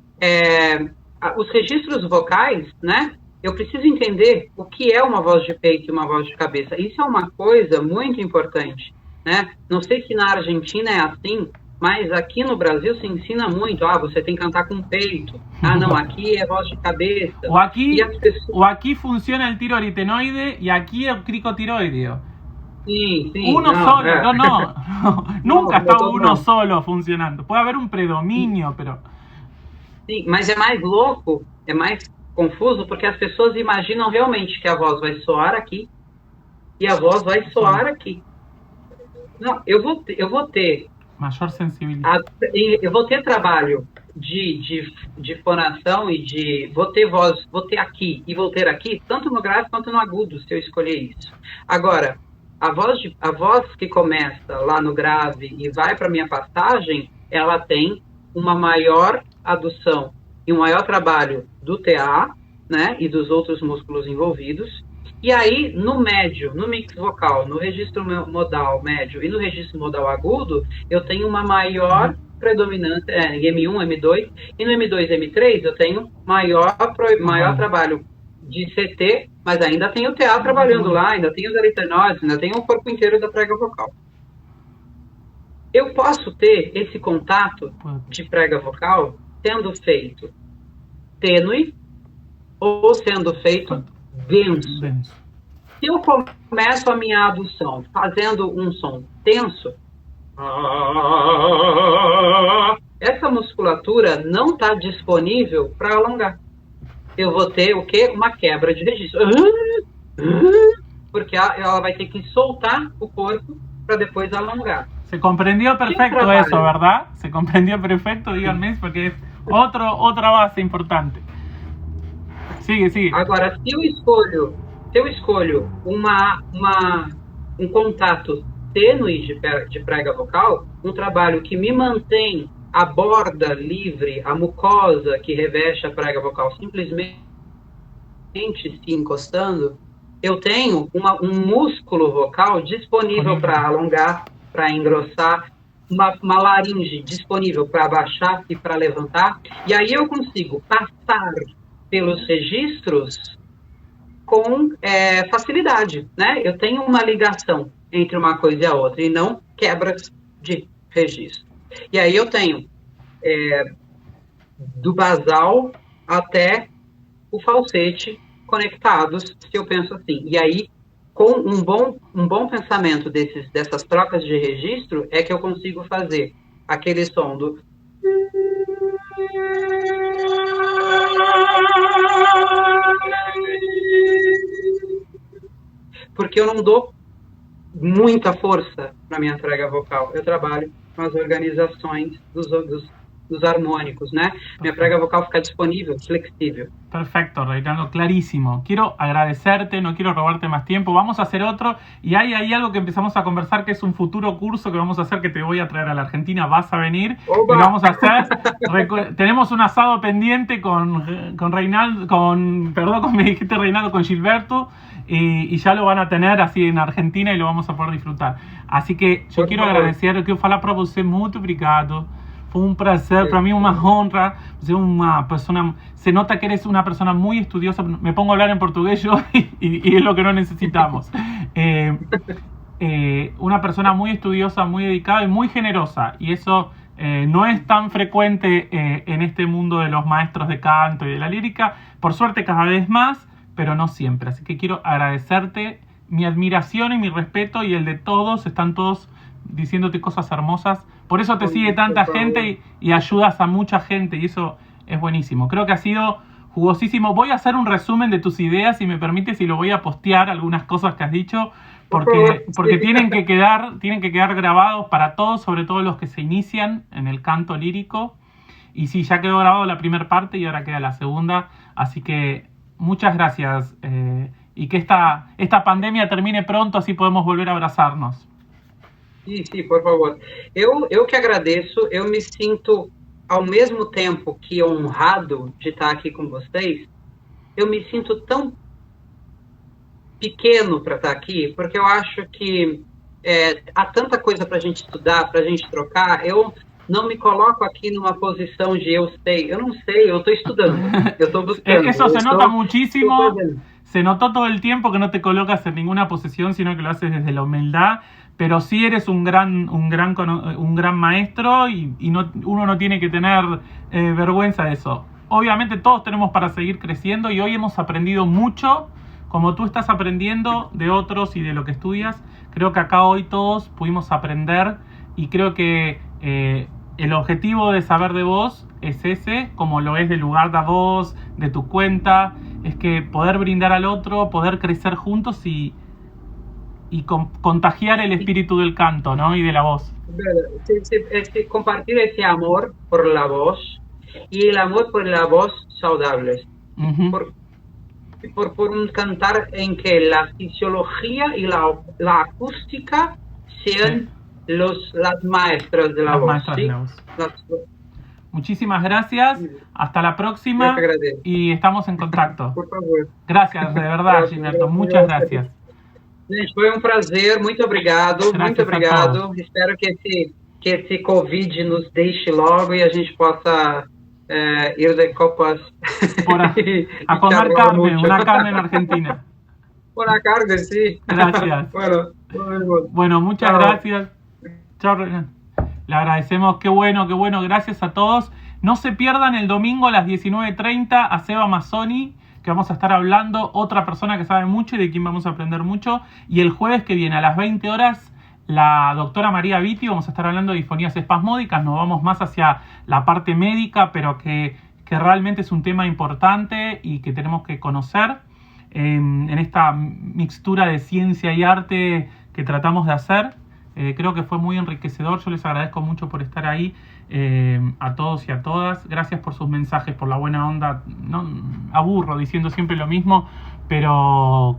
Speaker 2: Os registros vocais, né? Eu preciso entender o que é uma voz de peito e uma voz de cabeça. Isso é uma coisa muito importante, né? Não sei se na Argentina é assim, mas aqui no Brasil se ensina muito. Você tem que cantar com o peito. Não, aqui é voz de cabeça.
Speaker 1: O aqui funciona el tiro aritenoide e aqui é o cricotiroideo.
Speaker 2: Sim.
Speaker 1: Uno solo, no. Nunca está uno solo funcionando. Puede haber un predominio, pero...
Speaker 2: Sim, mas é mais louco, é mais confuso, porque as pessoas imaginam realmente que a voz vai soar aqui e a voz vai soar aqui. Não, eu vou ter
Speaker 1: maior sensibilidade.
Speaker 2: Eu vou ter trabalho de fonação e vou ter voz, vou ter aqui e vou ter aqui, tanto no grave quanto no agudo, se eu escolher isso. Agora, a voz que começa lá no grave e vai para minha passagem, ela tem uma maior adução e um maior trabalho do TA, né, e dos outros músculos envolvidos. E aí, no médio, no mix vocal, no registro modal médio e no registro modal agudo, eu tenho uma maior predominante é em M1, M2, e no M2 e M3 eu tenho maior trabalho de CT, mas ainda tenho o TA trabalhando lá, ainda tenho os eritenoides, ainda tenho o corpo inteiro da prega vocal. Eu posso ter esse contato de prega vocal sendo feito tênue ou sendo feito denso. Se eu começo a minha adução fazendo um som tenso, essa musculatura não está disponível para alongar. Eu vou ter o quê? Uma quebra de registro. Porque ela vai ter que soltar o corpo para depois alongar.
Speaker 1: Se comprendió perfecto eso, ¿verdad? Se comprendió perfecto, díganme, porque es otra base importante. Sigue.
Speaker 2: Agora, se eu escolho um contato tênue de prega vocal, um trabalho que me mantém a borda livre, a mucosa que reveste a prega vocal simplesmente se encostando, eu tenho um músculo vocal disponível para alongar, para engrossar, uma laringe disponível para abaixar e para levantar, e aí eu consigo passar pelos registros com facilidade, né? Eu tenho uma ligação entre uma coisa e a outra, e não quebras de registro. E aí eu tenho do basal até o falsete conectados, se eu penso assim. E aí, com um bom pensamento dessas trocas de registro, é que eu consigo fazer aquele som do... Porque eu não dou muita força na minha prega vocal. Eu trabalho com as organizações dos harmónicos, ¿no? Mi prega vocal fica disponible, flexible.
Speaker 1: Perfecto, Reinaldo, clarísimo. Quiero agradecerte, no quiero robarte más tiempo. Vamos a hacer otro y hay algo que empezamos a conversar que es un futuro curso que vamos a hacer, que te voy a traer a la Argentina, vas a venir.
Speaker 2: ¡Opa!
Speaker 1: Y vamos a hacer, tenemos un asado pendiente con Reinaldo, me dijiste Reinaldo, con Gilberto, y ya lo van a tener así en Argentina y lo vamos a poder disfrutar. Así que yo quiero agradecer, eu quero falar para você muito obrigado. Fue un placer, para mí una honra. Se nota que eres una persona muy estudiosa. Me pongo a hablar en portugués yo y es lo que no necesitamos. Una persona muy estudiosa, muy dedicada y muy generosa. Y eso no es tan frecuente en este mundo de los maestros de canto y de la lírica. Por suerte cada vez más, pero no siempre. Así que quiero agradecerte. Mi admiración y mi respeto y el de todos, están todos diciéndote cosas hermosas. Por eso te sigue tanta gente y ayudas a mucha gente y eso es buenísimo. Creo que ha sido jugosísimo. Voy a hacer un resumen de tus ideas, si me permites, y lo voy a postear algunas cosas que has dicho porque tienen que quedar grabados para todos, sobre todo los que se inician en el canto lírico. Y sí, ya quedó grabado la primera parte y ahora queda la segunda. Así que muchas gracias y que esta pandemia termine pronto, así podemos volver a abrazarnos.
Speaker 2: Sim, por favor. Eu que agradeço, eu me sinto, ao mesmo tempo que honrado de estar aqui com vocês, eu me sinto tão pequeno para estar aqui, porque eu acho que há tanta coisa para a gente estudar, para a gente trocar. Eu não me coloco aqui numa posição de eu sei. Eu não sei, eu estou estudando, eu estou buscando.
Speaker 1: Eso se nota muchísimo. Se notó todo el tiempo que no te colocas en ninguna posición, sino que lo haces desde la humildad. Pero sí eres un gran maestro y uno no tiene que tener vergüenza de eso. Obviamente todos tenemos para seguir creciendo y hoy hemos aprendido mucho, como tú estás aprendiendo de otros y de lo que estudias. Creo que acá hoy todos pudimos aprender y creo que el objetivo de Saber de Vos es ese, como lo es del Lugar da Voz, de tu cuenta, es que poder brindar al otro, poder crecer juntos y contagiar el espíritu del canto, ¿no? Y de la voz.
Speaker 2: Compartir ese amor por la voz y el amor por la voz saludable. Por un cantar en que la fisiología y la acústica sean las maestras de la voz. ¿Sí?
Speaker 1: Muchísimas gracias. Hasta la próxima. Y estamos en contacto.
Speaker 2: Por favor.
Speaker 1: Gracias, de verdad, Gilberto. Muchas gracias.
Speaker 2: Gente, foi um prazer, muito obrigado,
Speaker 1: Graças
Speaker 2: muito obrigado. Espero que que esse Covid nos deixe logo e a gente possa ir de copas
Speaker 1: A comer carne, una carne en Argentina.
Speaker 2: Por carne, sí.
Speaker 1: Gracias.
Speaker 2: Bueno, nos vemos.
Speaker 1: Bueno, muchas
Speaker 2: Chao.
Speaker 1: gracias. Chao, Renan. Le agradecemos, qué bueno, gracias a todos. No se pierdan el domingo a las 19:30 a Seba Mazzoni, que vamos a estar hablando, otra persona que sabe mucho y de quien vamos a aprender mucho. Y el jueves que viene a las 20 horas, la doctora María Vitti, vamos a estar hablando de disfonías espasmódicas. Nos vamos más hacia la parte médica, pero que realmente es un tema importante y que tenemos que conocer en esta mixtura de ciencia y arte que tratamos de hacer. Creo que fue muy enriquecedor. Yo les agradezco mucho por estar ahí, a todos y a todas. Gracias por sus mensajes, por la buena onda. No aburro diciendo siempre lo mismo, pero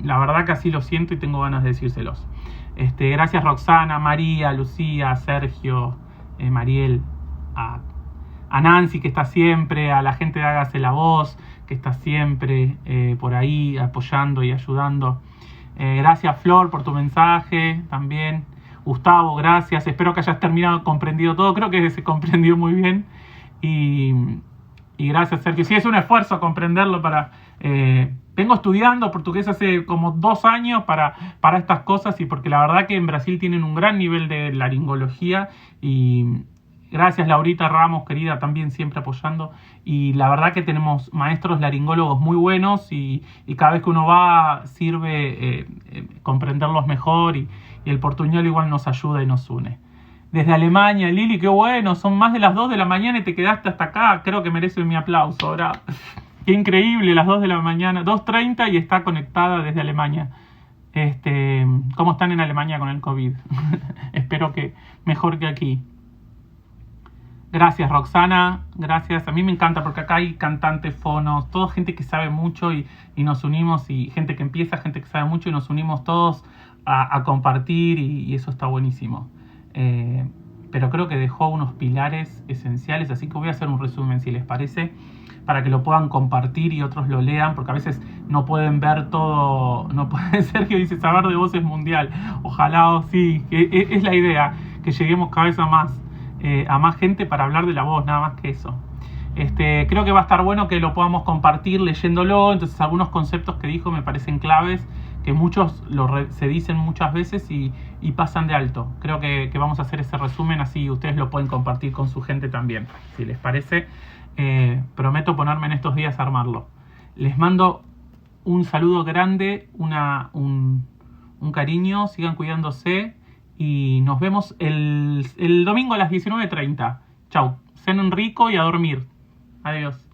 Speaker 1: la verdad que así lo siento y tengo ganas de decírselos. Gracias Roxana, María, Lucía, Sergio, Mariel, a Nancy, que está siempre, a la gente de Hágase la Voz, que está siempre por ahí apoyando y ayudando. Gracias Flor por tu mensaje también. Gustavo, gracias. Espero que hayas comprendido todo. Creo que se comprendió muy bien. Y gracias, Sergio. Sí, es un esfuerzo comprenderlo vengo estudiando portugués hace como 2 años para estas cosas, y porque la verdad que en Brasil tienen un gran nivel de laringología. Y gracias Laurita Ramos, querida, también siempre apoyando. Y la verdad que tenemos maestros laringólogos muy buenos y cada vez que uno va sirve comprenderlos mejor, y el portuñol igual nos ayuda y nos une. Desde Alemania, Lili, qué bueno, son más de las 2 de la mañana y te quedaste hasta acá. Creo que mereces mi aplauso. Ahora, qué increíble, las 2 de la mañana, 2:30 y está conectada desde Alemania. ¿Cómo están en Alemania con el COVID? Espero que mejor que aquí. Gracias Roxana, gracias. A mí me encanta porque acá hay cantantes, fonos, toda gente que sabe mucho y nos unimos, y gente que empieza, gente que sabe mucho, y nos unimos todos a compartir, y eso está buenísimo. Pero creo que dejó unos pilares esenciales, así que voy a hacer un resumen, si les parece, para que lo puedan compartir y otros lo lean, porque a veces no pueden ver todo. No puede ser que dice saber de voces mundial. Ojalá, sí, es la idea, que lleguemos cada vez a más gente para hablar de la voz, nada más que eso. Creo que va a estar bueno que lo podamos compartir leyéndolo. Entonces algunos conceptos que dijo me parecen claves, que muchos se dicen muchas veces y pasan de alto. Creo que vamos a hacer ese resumen, así ustedes lo pueden compartir con su gente también, si les parece. Prometo ponerme en estos días a armarlo. Les mando un saludo grande, un cariño, sigan cuidándose y nos vemos el domingo a las 19:30. Chau, cenen rico y a dormir. Adiós.